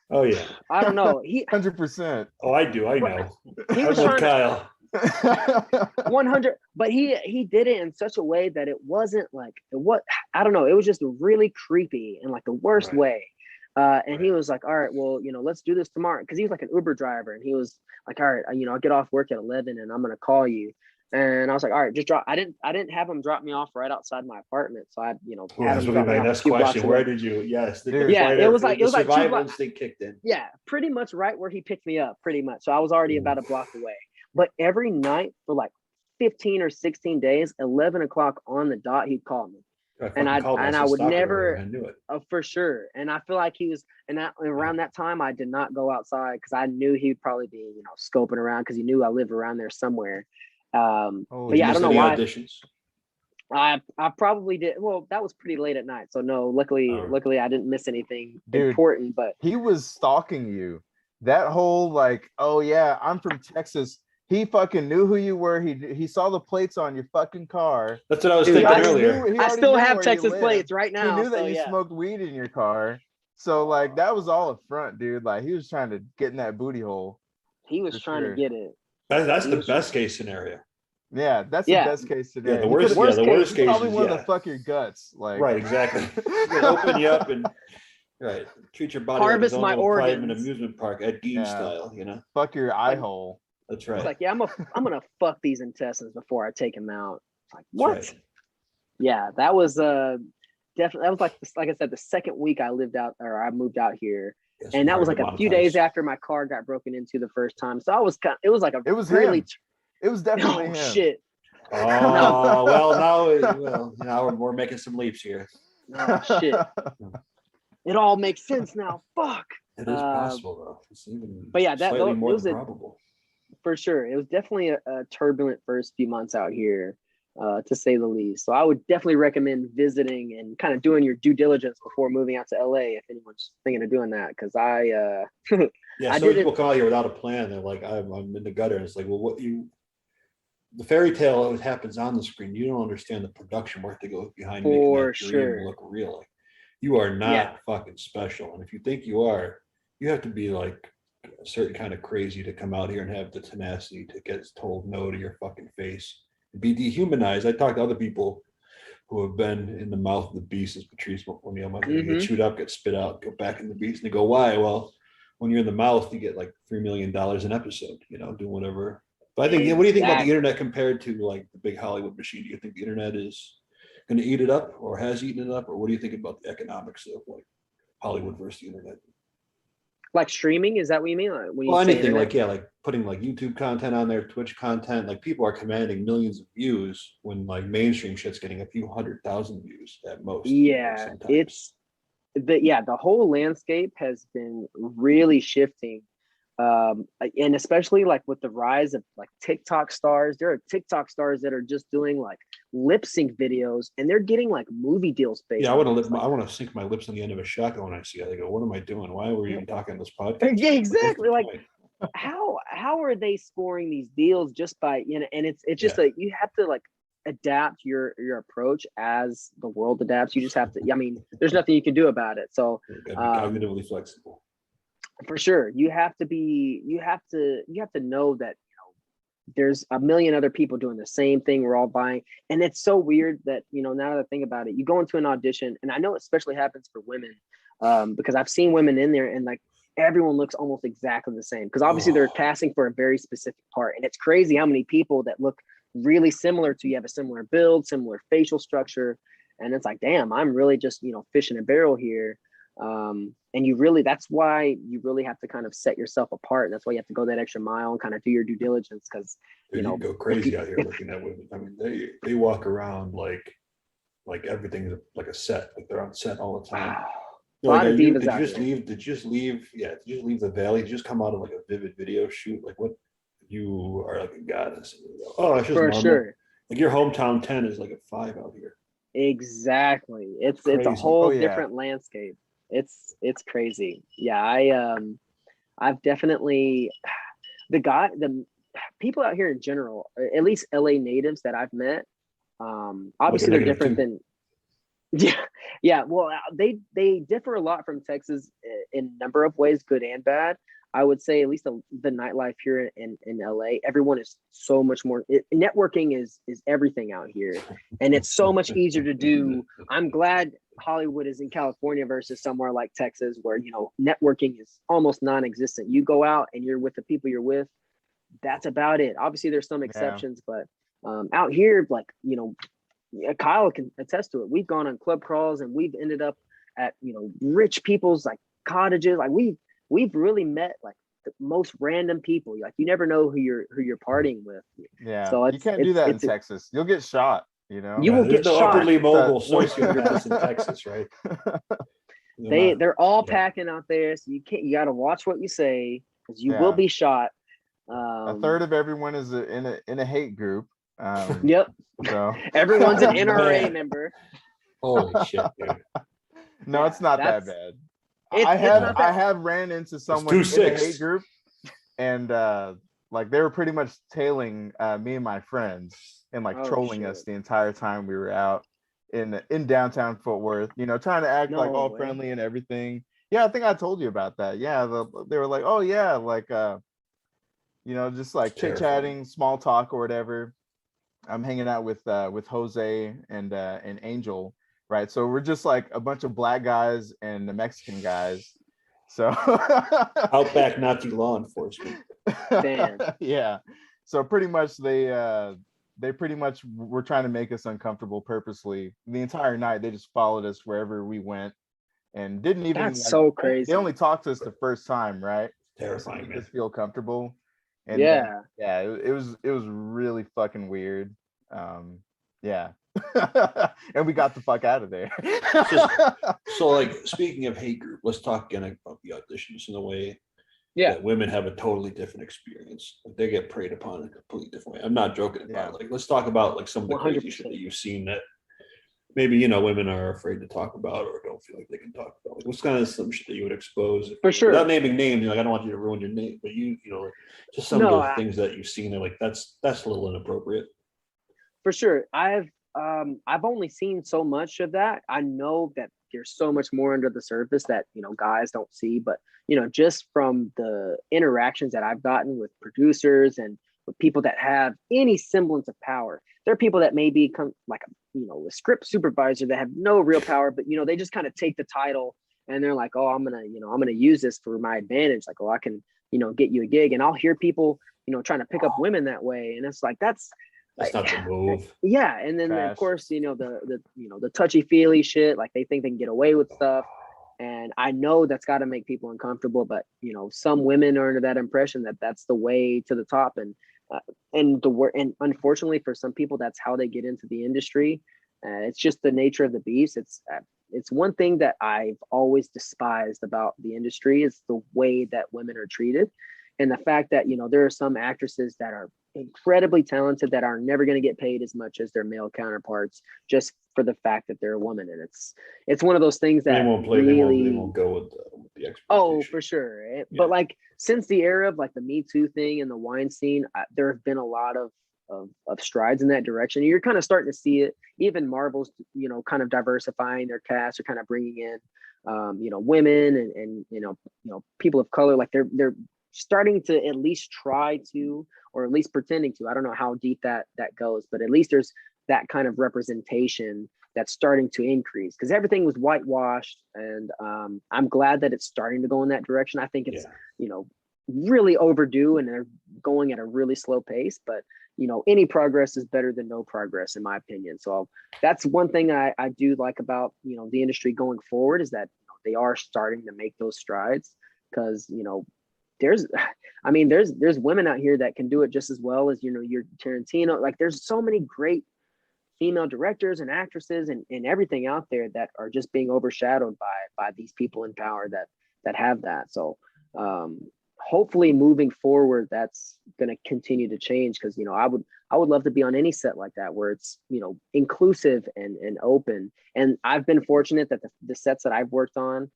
Oh yeah. I don't know. 100%. Oh, I do. I What- know. he I'm was with trying to Kyle. 100, but he did it in such a way that it wasn't like what I don't know. It was just really creepy in like the worst Right. way. And he was like, all right, well, you know, let's do this tomorrow. Cause he was like an Uber driver, and he was like, all right, you know, I'll get off work at 11 and I'm going to call you. And I was like, all right, just drop. I didn't have him drop me off right outside my apartment. So I, you know, Well, had that's him gonna drop be me my off a next few blocks question. away. Where did you? Yes. Dude. Yeah, it was like the 2 survival blocks. instinct kicked in. Yeah, pretty much right where he picked me up, pretty much. So I was already about a block away. But every night for like 15 or 16 days, 11 o'clock on the dot, he'd call me. And I would never, I knew it. for sure. And I feel like he was, and around that time, I did not go outside because I knew he'd probably be, you know, scoping around because he knew I lived around there somewhere. But yeah, I don't know Any why. auditions? I probably did. Well, that was pretty late at night, so no. Luckily, I didn't miss anything important. But he was stalking you. That whole like, oh yeah, I'm from Texas. He fucking knew who you were. He saw the plates on your fucking car. That's what I was Dude, thinking I earlier. I still have Texas plates right He now. knew that so, you yeah. smoked weed in your car. So like that was all a front, dude. Like he was trying to get in that booty hole. He was trying to get it. That's the best case scenario. Yeah, that's the best case scenario. Yeah, the worst case probably is wanted to fuck your guts. Like right, exactly. Open you up and right, treat your body harvest like my its own private organs. amusement park at Gein style, you know. Fuck your eye hole. That's right. It's like, yeah, I'm gonna fuck these intestines before I take them out. It's like, what? Right. Yeah, that was definitely, that was like I said, the second week I moved out here. Yes, And that was like hard a to few monetize. daes after my car got broken into the first time. So I was it was like It was really him. It was definitely him. shit. Oh well, now we're making some leaps here. Oh shit. It all makes sense now. Fuck. It is possible though. It's even But yeah, slightly it more was than probable. for sure. It was definitely a turbulent first few months out here, to say the least. So I would definitely recommend visiting and kind of doing your due diligence before moving out to LA if anyone's thinking of doing that. Because Yeah, I so did people come out here without a plan. They're like, I'm in the gutter. And it's like, well, the fairy tale always happens on the screen. You don't understand the production work that goes behind making For that dream sure. look real. Like, you are not fucking special. And if you think you are, you have to be like a certain kind of crazy to come out here and have the tenacity to get told no to your fucking face and be dehumanized. I talked to other people who have been in the mouth of the beast, as Patrice O'Neill might say, get chewed up, get spit out, go back in the beast. And they go, why? Well, when you're in the mouth, you get like $3 million an episode, you know, do whatever. But I think, what do you think about the internet compared to like the big Hollywood machine? Do you think the internet is going to eat it up or has eaten it up? Or what do you think about the economics of like Hollywood versus the internet? Like streaming, is that what you mean? Like, when you Well, say anything internet? like, yeah, like putting like YouTube content on there, Twitch content, like people are commanding millions of views when like mainstream shit's getting a few 100,000 views at most. Like Yeah, sometimes. the whole landscape has been really shifting. And especially like with the rise of like TikTok stars, there are TikTok stars that are just doing like lip sync videos and they're getting like movie deals based Yeah, I on want to this. Like, I want to sink my lips on the end of a shotgun when I see it. I go, what am I doing? Why were you even talking on this podcast? yeah, Like, what's exactly. the Like point? how are they scoring these deals just by, you know, and it's just Yeah. like you have to like adapt your approach as the world adapts. You just have to, I mean, there's nothing you can do about it. So You gotta be cognitively flexible. for sure, you have to know that, you know, there's a million other people doing the same thing. We're all buying, and it's so weird that, you know, now that I think about it, you go into an audition, and I know it especially happens for women, because I've seen women in there and like everyone looks almost exactly the same because obviously they're Oh, casting for a very specific part, and it's crazy how many people that look really similar to you have a similar build, similar facial structure, and it's like, damn, I'm really just, you know, fish in a barrel here. And you really, that's why you really have to kind of set yourself apart, and that's why you have to go that extra mile and kind of do your due diligence, because, you dude, you know, go if you, crazy out here looking at women. I mean, they walk around like everything's like a set, like they're on set all the time. a You're like, lot are of you? divas Did you out just here. leave? Did you just leave? Yeah, did you just leave the valley? Did you just come out of like a vivid video shoot? Like what? You are like a goddess. Oh, it's just For normal. sure. Like your hometown 10 is like a 5 out here. Exactly. It's a Crazy. Oh whole yeah. different landscape. It's crazy. Yeah, I've definitely the people out here in general, at least LA natives that I've met, Like a obviously they're negative different two. than yeah, yeah. Well, they differ a lot from Texas in a number of ways, good and bad. I would say at least the nightlife here in LA, everyone is so much more. Networking is everything out here, and it's so much easier to do. I'm glad Hollywood is in California versus somewhere like Texas, where, you know, networking is almost non-existent. You go out and you're with the people you're with. That's about it. Obviously, there's some Yeah. exceptions, but out here, like, you know, yeah, Kyle can attest to it. We've gone on club crawls and we've ended up at, you know, rich people's like cottages. Like we've really met like the most random people. Like you never know who you're partying with. Yeah. So You can't do that in Texas. You'll get shot, you know? you Yeah, will there's get no shot. upwardly mobile It's a- sociopaths in Texas, right? They're all Yeah. packing out there. So you got to watch what you say because you will Yeah. be shot. A third of everyone is in a hate group. Yep. So Everyone's an Oh, NRA man. member. Holy shit, dude. no, Yeah, it's not that that's- bad. It's I have not I that. have ran into someone in a 2-6. hate group, and like they were pretty much tailing me and my friends and like Oh, trolling us shit. the entire time we were out in downtown Fort Worth, you know, trying to act like No all way. friendly and everything. Yeah, I think I told you about that. Yeah, they were like, oh yeah, like you know, just like It's chit terrifying. chatting, small talk or whatever. I'm hanging out with Jose and Angel, right? So we're just like a bunch of black guys and the Mexican guys. So Outback Nazi law enforcement. Damn. yeah. So pretty much they pretty much were trying to make us uncomfortable purposely. The entire night they just followed us wherever we went and didn't even That's like, so crazy. they only talked to us the first time, right? Just to Terrifying, make us man. feel comfortable. And Yeah. yeah, it was really fucking weird. Yeah. And we got the fuck out of there. So, like, speaking of hate group, let's talk again about the auditions in a way Yeah. that women have a totally different experience. Like, they get preyed upon in a completely different way. I'm not joking about Yeah. it. Like, let's talk about like some of the crazy shit 100%. that you've seen that maybe, you know, women are afraid to talk about or don't feel like they can talk about. Like, what's kind of some shit that you would expose? For sure. Without naming names, you know, like, I don't want you to ruin your name, but you know, like, just some No, of the things that you've seen. They're like, that's a little inappropriate. For sure. I've only seen so much of that. I know that there's so much more under the surface that, you know, guys don't see, but, you know, just from the interactions that I've gotten with producers and with people that have any semblance of power, there are people that may become like you know, a script supervisor that have no real power, but, you know, they just kind of take the title and they're like, oh, I'm gonna use this for my advantage. Like, oh, I can, you know, get you a gig. And I'll hear people, you know, trying to pick up women that way, and it's like that's Not the move. yeah. And then of Trash. course, you know, the you know, the touchy feely shit, like they think they can get away with stuff. And I know that's got to make people uncomfortable, but you know, some women are under that impression that that's the way to the top, and unfortunately for some people, that's how they get into the industry. It's just the nature of the beast. It's one thing that I've always despised about the industry is the way that women are treated, and the fact that, you know, there are some actresses that are incredibly talented that are never going to get paid as much as their male counterparts just for the fact that they're a woman. And it's one of those things that they won't play. really, They won't go with the expectation. oh, for sure. Yeah. But like since the era of like the Me Too thing and the wine scene, there have been a lot of strides in that direction. You're kind of starting to see it. Even Marvel's, you know, kind of diversifying their cast, or kind of bringing in, you know, women and you know, people of color. Like they're starting to at least try to, or at least pretending to. I don't know how deep that goes, but at least there's that kind of representation that's starting to increase, because everything was whitewashed, and I'm glad that it's starting to go in that direction. I think it's, you know, really overdue, and they're going at a really slow pace, but you know, any progress is better than no progress in my opinion. So that's one thing I do like about, you know, the industry going forward, is that, you know, they are starting to make those strides, because, you know, there's women out here that can do it just as well as, you know, your Tarantino. Like there's so many great female directors and actresses and everything out there that are just being overshadowed by these people in power that have that. So hopefully moving forward, that's going to continue to change, because, you know, I would love to be on any set like that where it's, you know, inclusive and open. And I've been fortunate that the sets that I've worked on,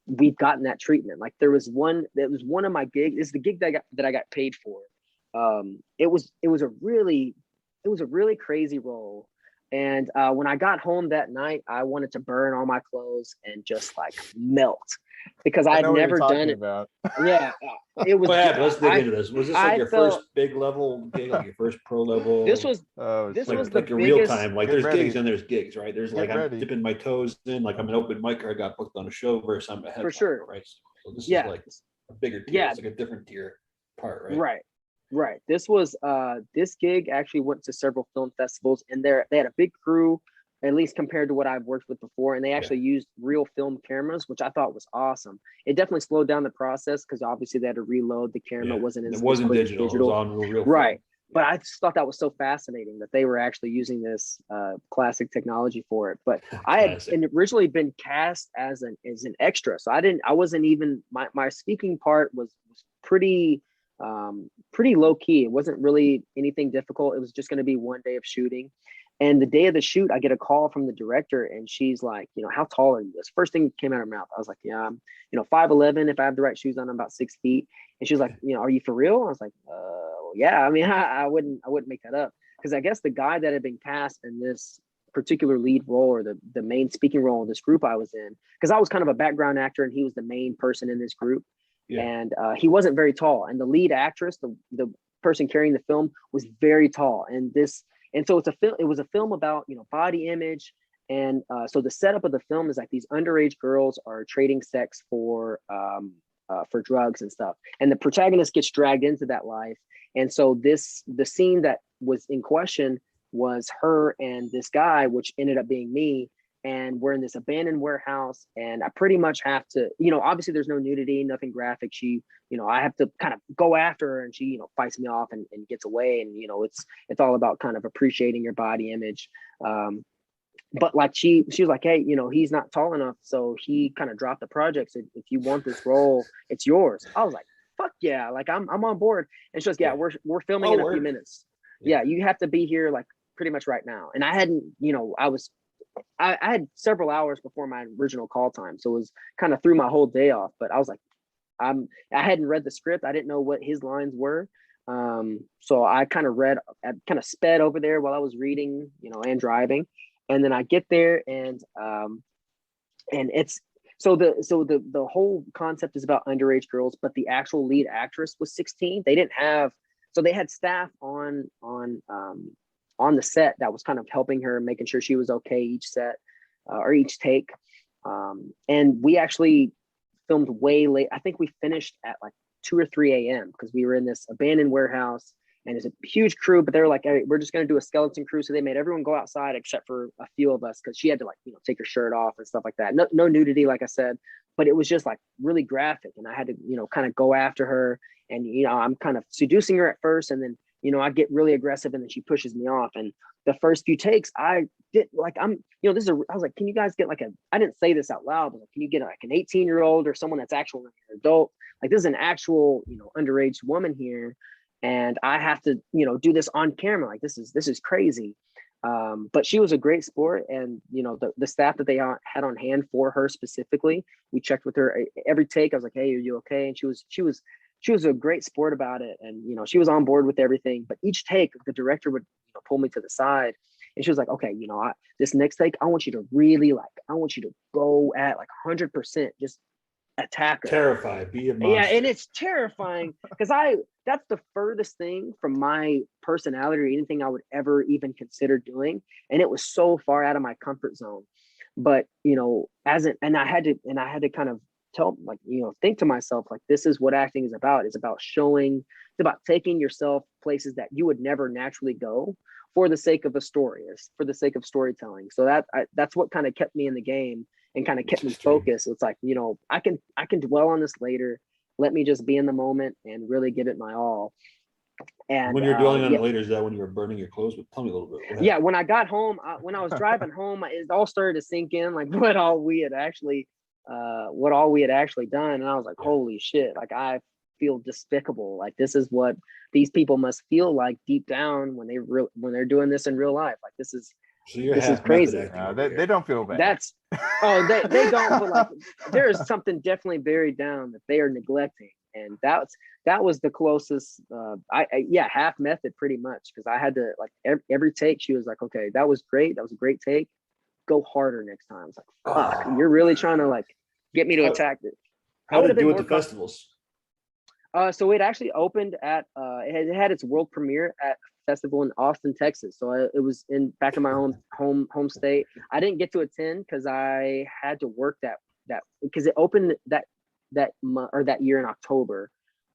we've gotten that treatment. Like there was one of my gigs. It's the gig that I got paid for. It was a really crazy role. And when I got home that night, I wanted to burn all my clothes and just like melt, because I'd never done it. About. Yeah, it was. But let's dig into this. Was this like your first big level gig, like your first pro level? This was like, was like the a real biggest. time. Like there's gigs and there's gigs, right? There's like ready. I'm dipping my toes in, like I'm an open micer. I got booked on a show versus I'm a headliner, For sure. right? So this is like a bigger tier. Yeah. It's like a different tier part, right? Right. This was this gig actually went to several film festivals, and they had a big crew, at least compared to what I've worked with before. And they actually used real film cameras, which I thought was awesome. It definitely slowed down the process, because obviously they had to reload the camera. It wasn't digital. It was on real right. film. But I just thought that was so fascinating that they were actually using this classic technology for it. But I had originally been cast as an extra, so I wasn't even my speaking part was pretty low key. It wasn't really anything difficult. It was just going to be one day of shooting. And the day of the shoot, I get a call from the director, and she's like, you know, how tall are you? This first thing that came out of her mouth. I was like, yeah, I'm, you know, 5'11". If I have the right shoes on, I'm about 6 feet. And she was like, you know, are you for real? I was like, yeah. I mean, I wouldn't make that up, because I guess the guy that had been cast in this particular lead role, or the main speaking role of this group I was in, because I was kind of a background actor and he was the main person in this group. And he wasn't very tall, and the lead actress, the person carrying the film, was very tall. And so it was a film about, you know, body image. And so the setup of the film is like these underage girls are trading sex for drugs and stuff, and the protagonist gets dragged into that life. And so the scene that was in question was her and this guy, which ended up being me. And we're in this abandoned warehouse, and I pretty much have to, you know, obviously there's no nudity, nothing graphic. She, you know, I have to kind of go after her, and she, you know, fights me off and gets away. And, you know, it's all about kind of appreciating your body image. But like she was like, hey, you know, he's not tall enough. So he kind of dropped the project. So if you want this role, it's yours. I was like, fuck yeah. Like I'm on board. And she was, yeah, we're filming in a few minutes. Yeah. You have to be here like pretty much right now. And I hadn't, you know, I had several hours before my original call time, so it was kind of threw my whole day off. But I was like, I hadn't read the script. I didn't know what his lines were, so I kind of sped over there while I was reading, you know, and driving. And then I get there, and it's the whole concept is about underage girls, but the actual lead actress was 16. They had staff on the set that was kind of helping her, making sure she was okay each set or each take. And we actually filmed way late. I think we finished at like 2 or 3 a.m. because we were in this abandoned warehouse, and it's a huge crew, but they're like, hey, we're just going to do a skeleton crew. So they made everyone go outside except for a few of us, because she had to like, take her shirt off and stuff like that. No nudity, like I said, but it was just like really graphic, and I had to, kind of go after her, and I'm kind of seducing her at first, and then I get really aggressive, and then she pushes me off. And the first few takes, I did like, I was like, can you guys get like I didn't say this out loud, but like, can you get like an 18-year-old or someone that's actually an adult? Like, this is an actual, underage woman here, and I have to, do this on camera. Like, this is crazy. But she was a great sport, and the staff that they had on hand for her specifically, we checked with her every take. I was like, hey, are you okay? And she was a great sport about it, and she was on board with everything. But each take, the director would pull me to the side, and she was like, okay, this next take, I want you to really I want you to go at like 100%, just attack her. Terrified, be a monster. Yeah, and it's terrifying because that's the furthest thing from my personality or anything I would ever even consider doing, and it was so far out of my comfort zone. But and I had to kind of tell, like, think to myself, like, this is what acting is about. It's about showing, it's about taking yourself places that you would never naturally go for the sake of a story, or for the sake of storytelling. So that's what kind of kept me in the game and kind of kept me focused. It's like, I can dwell on this later. Let me just be in the moment and really give it my all. And when you're dwelling on it later, is that when you were burning your clothes? But tell me a little bit. Yeah, when I got home, when I was driving home, it all started to sink in, like what all we had actually done. And I was like, holy shit, like, I feel despicable. Like, this is what these people must feel like deep down when they're doing this in real life. Like, this is crazy. They don't feel bad. They don't, but like, there is something definitely buried down that they are neglecting. And that was the closest, half method pretty much. Cause I had to, like, every take, she was like, okay, that was great. That was a great take. Go harder next time. It's like, fuck, you're really trying to like get me to attack it. How did it do at the festivals? So it actually opened at, it had its world premiere at a festival in Austin, Texas. So it was back in my home state. I didn't get to attend because I had to work that because it opened that year in October.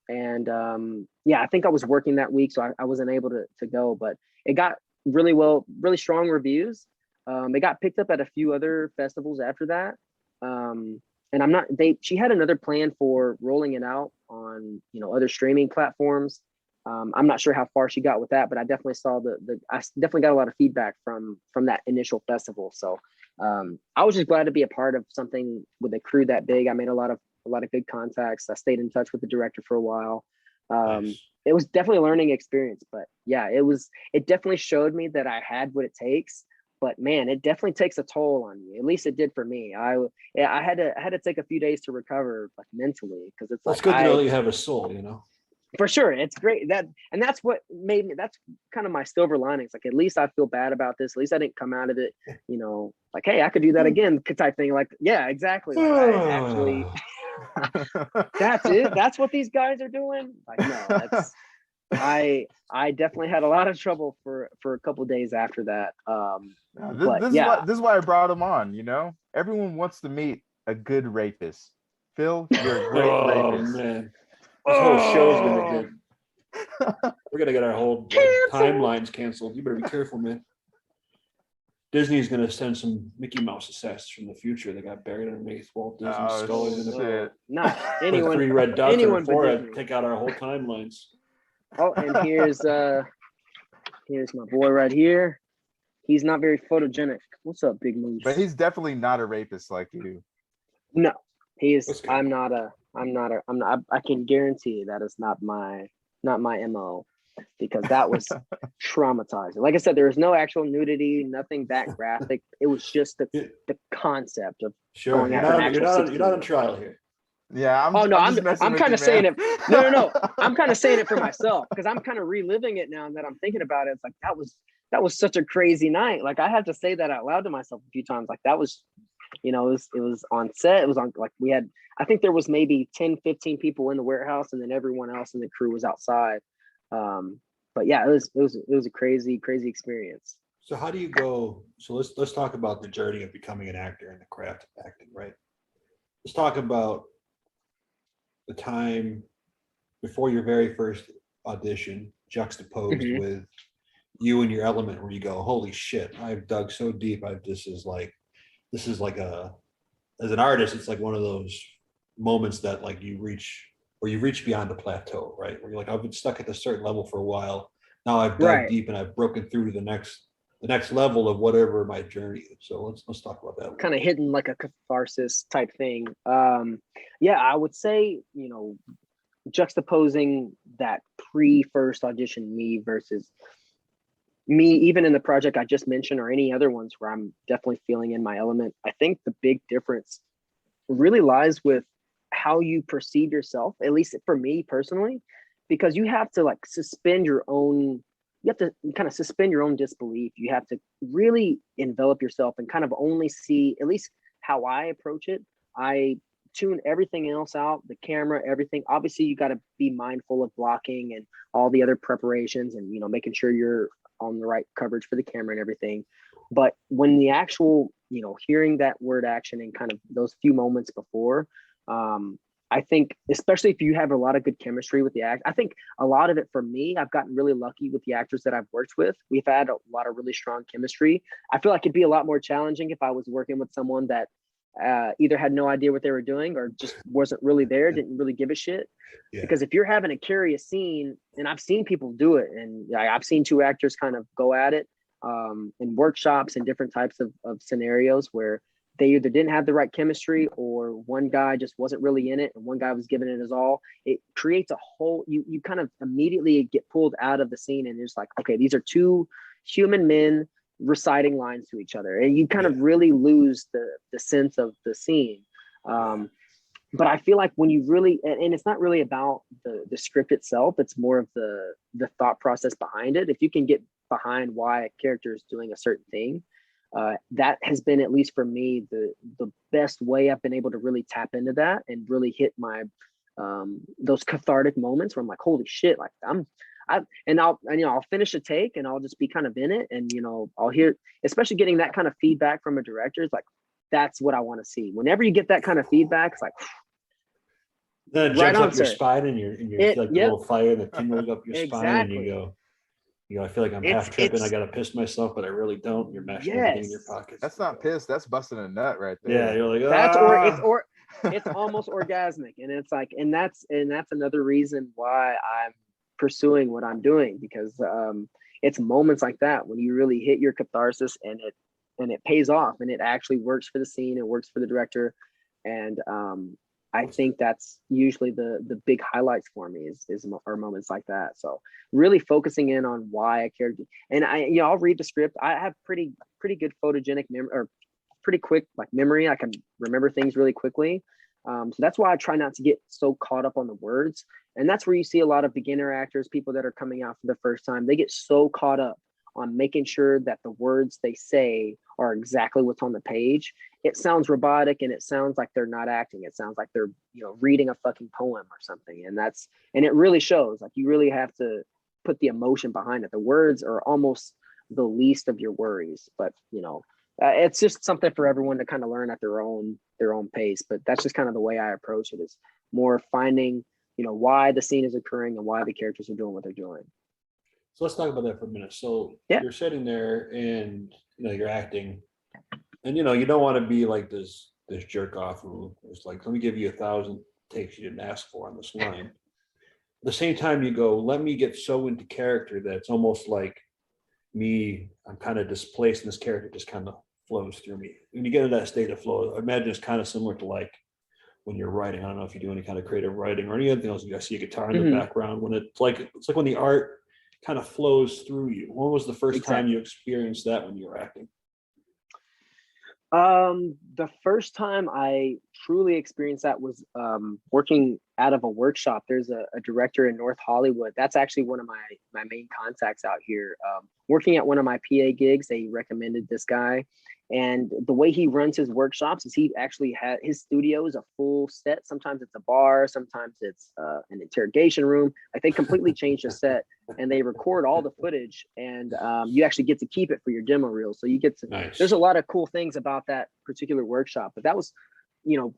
And I think I was working that week, so I wasn't able to go, but it got really strong reviews. It got picked up at a few other festivals after that. And she had another plan for rolling it out on, other streaming platforms. I'm not sure how far she got with that, but I definitely saw I definitely got a lot of feedback from that initial festival. So I was just glad to be a part of something with a crew that big. I made a lot of good contacts. I stayed in touch with the director for a while. Nice. It was definitely a learning experience, but yeah, it definitely showed me that I had what it takes. But man, it definitely takes a toll on you. At least it did for me. I had to take a few days to recover, like, mentally, because it's That's good to know you have a soul, For sure, it's great. That's what made me. That's kind of my silver linings. Like, at least I feel bad about this. At least I didn't come out of it, like, hey, I could do that again, type thing. Like, yeah, exactly. Like, I actually, that's it. That's what these guys are doing. Like, no, that's. I definitely had a lot of trouble for a couple of days after that. This is why I brought him on. Everyone wants to meet a good rapist. Phil, you're a great rapist. Man. This whole show's gonna get. We're gonna get our whole timelines canceled. You better be careful, man. Disney's gonna send some Mickey Mouse assets from the future. They got buried underneath Walt Disney's skull. Not anyone. 3 red dots on anyone the forehead. Take out our whole timelines. Oh, and here's my boy right here. He's not very photogenic. What's up, Big Moose? But he's definitely not a rapist like you. No, he is. I can guarantee that is not my MO, because that was traumatizing. Like I said, there was no actual nudity, nothing that graphic. It was just the concept of going after an actual. You're not on trial here. Yeah, I'm kind of saying it. No. I'm kind of saying it for myself, because I'm kind of reliving it now that I'm thinking about it. It's like, that was such a crazy night. Like, I had to say that out loud to myself a few times. Like, that was, it was on set. It was on, like, I think there was maybe 10, 15 people in the warehouse, and then everyone else in the crew was outside. But yeah, it was a crazy experience. So how do you go? So let's talk about the journey of becoming an actor and the craft of acting, right? Let's talk about the time before your very first audition juxtaposed Mhm. with you and your element, where you go, holy shit, I've dug so deep. This is like as an artist, it's like one of those moments that like where you reach beyond the plateau, right? Where you're like, I've been stuck at this certain level for a while. Now I've dug Right. deep and I've broken through to the next level of whatever my journey is. So let's talk about that a little Kind of bit. hitting like a catharsis type thing. Yeah, I would say, juxtaposing that pre-first audition me versus me, even in the project I just mentioned or any other ones where I'm definitely feeling in my element, I think the big difference really lies with how you perceive yourself, at least for me personally, because you have to like you have to kind of suspend your own disbelief. You have to really envelop yourself and kind of only see, at least how I approach it. I tune everything else out, the camera, everything. Obviously, you got to be mindful of blocking and all the other preparations and, making sure you're on the right coverage for the camera and everything. But when the actual, hearing that word action and kind of those few moments before, I think, especially if you have a lot of good chemistry with the act, I think a lot of it for me, I've gotten really lucky with the actors that I've worked with. We've had a lot of really strong chemistry. I feel like it'd be a lot more challenging if I was working with someone that either had no idea what they were doing or just wasn't really there, didn't really give a shit. Yeah. Because if you're having to carry a scene, and I've seen people do it, and I've seen two actors kind of go at it in workshops and different types of scenarios where they either didn't have the right chemistry or one guy just wasn't really in it and one guy was giving it his all. It creates a whole, you kind of immediately get pulled out of the scene and it's like, okay, these are two human men reciting lines to each other. And you kind of really lose the sense of the scene. But I feel like when you really, and it's not really about the script itself, it's more of the thought process behind it. If you can get behind why a character is doing a certain thing, that has been, at least for me, the best way I've been able to really tap into that and really hit my those cathartic moments where I'm like, holy shit, like I'll finish a take and I'll just be kind of in it, and I'll hear, especially getting that kind of feedback from a director is like, that's what I want to see. Whenever you get that kind of feedback, it's like, then it right jumps on, up your sir. spine and you're like the Yep, little fire that tingles up your spine and exactly. I feel like I'm half tripping. I got to piss myself, but I really don't. You're mashing everything in your Yes, pockets. That's not piss. That's busting a nut right Yeah, there. you're like, it's almost orgasmic, and it's like, and that's another reason why I'm pursuing what I'm doing, because it's moments like that when you really hit your catharsis and it pays off and it actually works for the scene, it works for the director, and I think that's usually the big highlights for me is are moments like that. So really focusing in on why a character, and I'll read the script. I have pretty good photogenic memory, or pretty quick like memory. I can remember things really quickly. So that's why I try not to get so caught up on the words. And that's where you see a lot of beginner actors, people that are coming out for the first time. They get so caught up on making sure that the words they say are exactly what's on the page. It sounds robotic and it sounds like they're not acting. It sounds like they're, reading a fucking poem or something. And it really shows. Like, you really have to put the emotion behind it. The words are almost the least of your worries, but it's just something for everyone to kind of learn at their own pace. But that's just kind of the way I approach it, is more finding, why the scene is occurring and why the characters are doing what they're doing. So let's talk about that for a minute. So you're sitting there and you're acting, and you don't want to be like this jerk off who is like, let me give you 1,000 takes you didn't ask for on this line. At the same time, you go, let me get so into character that it's almost like I'm kind of displaced and this character just kind of flows through me. When you get into that state of flow, I imagine it's kind of similar to like when you're writing. I don't know if you do any kind of creative writing or anything else. You see a guitar in the background. When it's like when the art kind of flows through you. When was the first time you experienced that when you were acting? The first time I truly experienced that was working out of a workshop. There's a director in North Hollywood. That's actually one of my main contacts out here. Working at one of my PA gigs, they recommended this guy. And the way he runs his workshops is he actually had his studio is a full set. Sometimes it's a bar, sometimes it's an interrogation room. Like, they completely changed the set and they record all the footage, and you actually get to keep it for your demo reel. So you get to, there's a lot of cool things about that particular workshop. But that was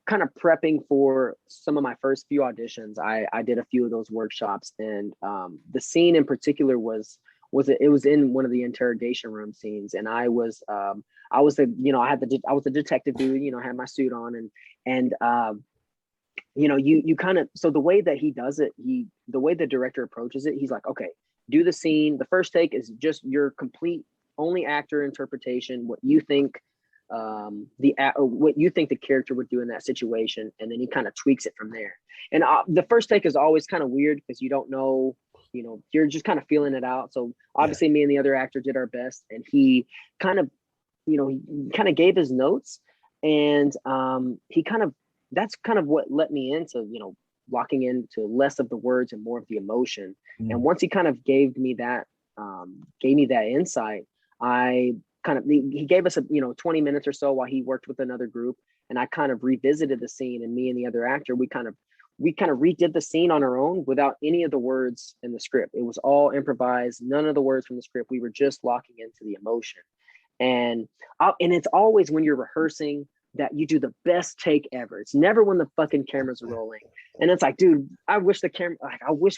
kind of prepping for some of my first few auditions, I did a few of those workshops, and the scene in particular was in one of the interrogation room scenes, and I was the I was the detective dude, had my suit on, and you kind of, so the way that he does it, the way the director approaches it, he's like, okay, do the scene. The first take is just your complete only actor interpretation, what you think what you think the character would do in that situation, and then he kind of tweaks it from there. And the first take is always kind of weird because you don't know, you're just kind of feeling it out. So obviously me and the other actor did our best, and he kind of gave his notes, and that's kind of what let me into locking into less of the words and more of the emotion. And once he kind of gave me that insight, he gave us 20 minutes or so while he worked with another group, and I kind of revisited the scene, and me and the other actor, we kind of redid the scene on our own without any of the words in the script. It was all improvised, none of the words from the script. We were just locking into the emotion. And it's always when you're rehearsing that you do the best take ever. It's never when the fucking cameras are rolling. And it's like, dude, I wish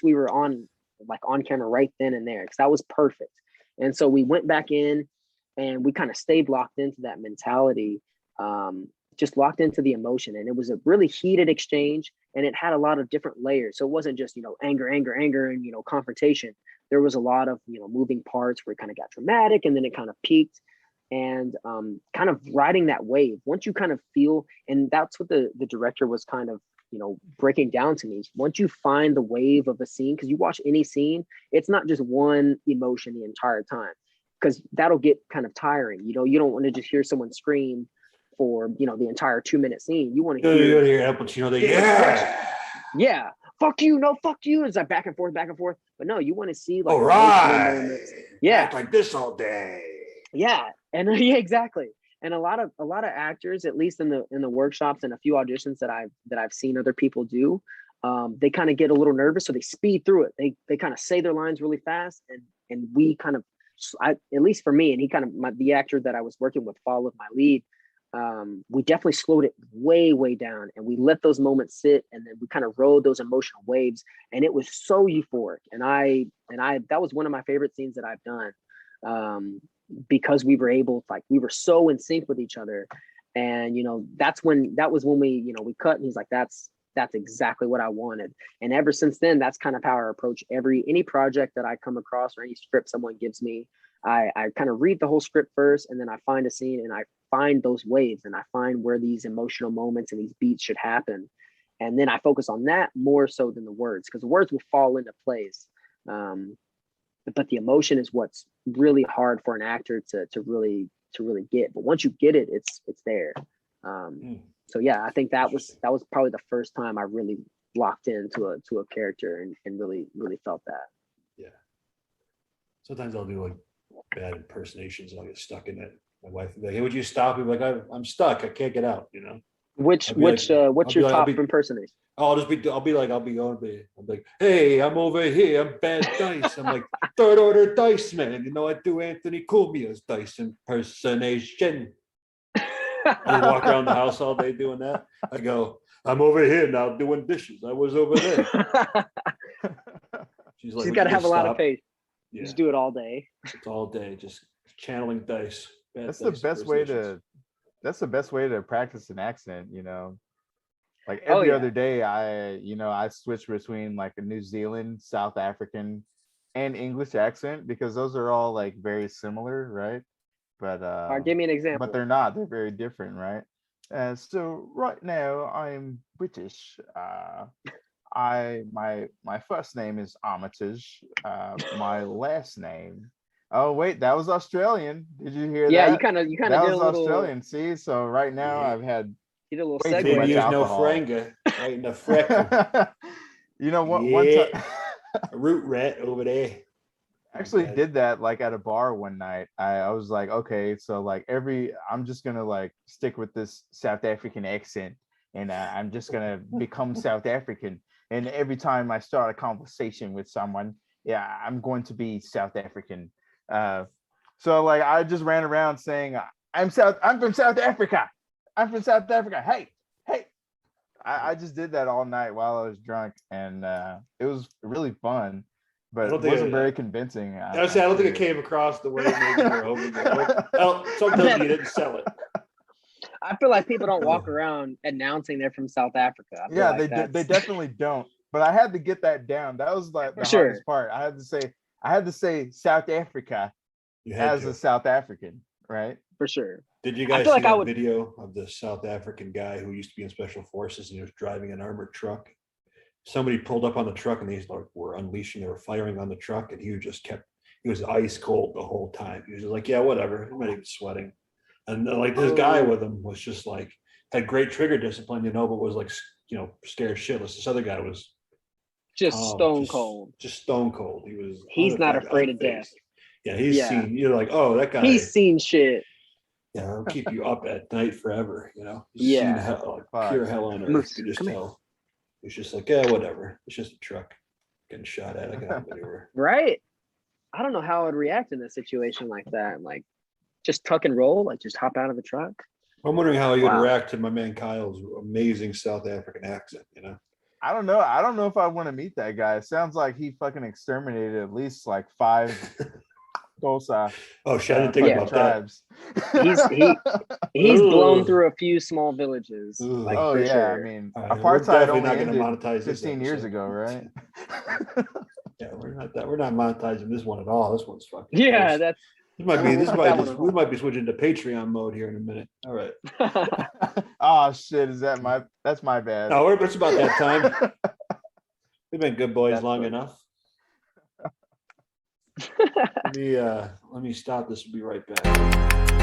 we were on camera right then and there, because that was perfect. And so we went back in, and we kind of stayed locked into that mentality, just locked into the emotion. And it was a really heated exchange, and it had a lot of different layers. So it wasn't just, anger, and, confrontation. There was a lot of, moving parts where it kind of got dramatic, and then it kind of peaked, and kind of riding that wave. Once you kind of feel, and that's what the director was kind of, breaking down to me. Once you find the wave of a scene, because you watch any scene, it's not just one emotion the entire time, because that'll get kind of tiring. You don't want to just hear someone scream for the entire 2-minute scene. You want to hear Al Pacino, yeah, fuck you, no, fuck you. It's like back and forth. But no, you want to see like all right, moments. Yeah, act like this all day. Yeah, and yeah, exactly. And a lot of actors, at least in the workshops and a few auditions that I've seen other people do, they kind of get a little nervous, so they speed through it. They kind of say their lines really fast, and we kind of, at least for me, and he kind of, the actor that I was working with followed my lead. We definitely slowed it way down, and we let those moments sit, and then we kind of rode those emotional waves, and it was so euphoric. And I that was one of my favorite scenes that I've done. Because we were so in sync with each other, and that was when we cut, and he's like, that's exactly what I wanted. And ever since then, that's kind of how I approach any project that I come across, or any script someone gives me. I kind of read the whole script first, and then I find a scene, and I find those waves, and I find where these emotional moments and these beats should happen, and then I focus on that more so than the words, because the words will fall into place. But the emotion is what's really hard for an actor to really get. But once you get it, it's there. So yeah, I think that was probably the first time I really locked into a character and really felt that. Yeah. Sometimes I'll do like bad impersonations, and I'll get stuck in it. My wife will be like, "Hey, would you stop?" I'm like, "I'm stuck. I can't get out." What's your top impersonation? I'll be like, "Hey, I'm over here. I'm Bad Dice. I'm like third order dice man. I do Anthony Cumia's dice impersonation." I walk around the house all day doing that. I go, "I'm over here now doing dishes. I was over there." She's like, she's got to have a lot of faith. Yeah. Just do it all day. It's all day, just channeling dice. That's the best way to practice an accent, Like every other day, I switch between like a New Zealand, South African, and English accent, because those are all like very similar, right? But give me an example. But they're not. They're very different, right? So right now I'm British. My first name is Armitage. My last name. Oh wait, that was Australian. Did you hear that? Yeah, you kind of that did was a little Australian. See, so right now I've had you did a little way too segue. much Use no alcohol. franga right in the freckle. One time A root rat over there. I actually did that like at a bar one night. I was like, okay, so like I'm just gonna like stick with this South African accent, and I'm just gonna become South African. And every time I start a conversation with someone, yeah, I'm going to be South African. So like I just ran around saying, I'm from South Africa. I'm from South Africa. Hey, I just did that all night while I was drunk, and it was really fun, but don't it think wasn't I- very convincing. I don't think it came across the way maybe you're hoping. Some tells me you didn't sell it. I feel like people don't walk around announcing they're from South Africa. I feel Yeah, like they definitely don't. But I had to get that down. That was like the For sure. hardest part. I had to say South Africa You had as to. a South African, right? for sure. Did you I guys feel see like I that would- video of the South African guy who used to be in special forces and he was driving an armored truck? Somebody pulled up on the truck and these like were unleashing, they were firing on the truck, and he was ice cold the whole time. He was just like, yeah, whatever. I'm not even sweating. And like this guy Oh. with him was just like had great trigger discipline, but was like, scared shitless. This other guy was Just calm, stone cold. just stone cold. He was. He's not unaffected, afraid of death. unfazed. Yeah, he's Yeah. seen. You're like, oh, that guy. He's seen shit. Yeah, it'll keep you up at night forever. He's Yeah. seen hell, like Fuck. pure hell on earth. Moose, You can just come here. tell. He's just like, yeah, whatever. It's just a truck getting shot at. I can have maneuver. Right? I don't know how I would react in a situation like that. Like just tuck and roll, like just hop out of the truck. I'm wondering how you would Wow. react to my man Kyle's amazing South African accent. I don't know. I don't know if I want to meet that guy. It sounds like he fucking exterminated at least like 5 Xhosa Oh shit, I didn't think Yeah. about that. tribes. He's blown Ooh. through a few small villages. Ooh. Like Oh for yeah, sure. I mean, All right, we're apartheid definitely only not going to ended monetize this 15 years episode. ago, right? Yeah, we're not monetizing this one at all. This one's fucking. Yeah, gross. that's This might be. we'll This put might that just. one We on. might be switching to Patreon mode here in a minute. All right. Oh shit, that's my bad. No, it's about that time. We've been good boys That's long funny. enough. Let me stop this. We'll be right back.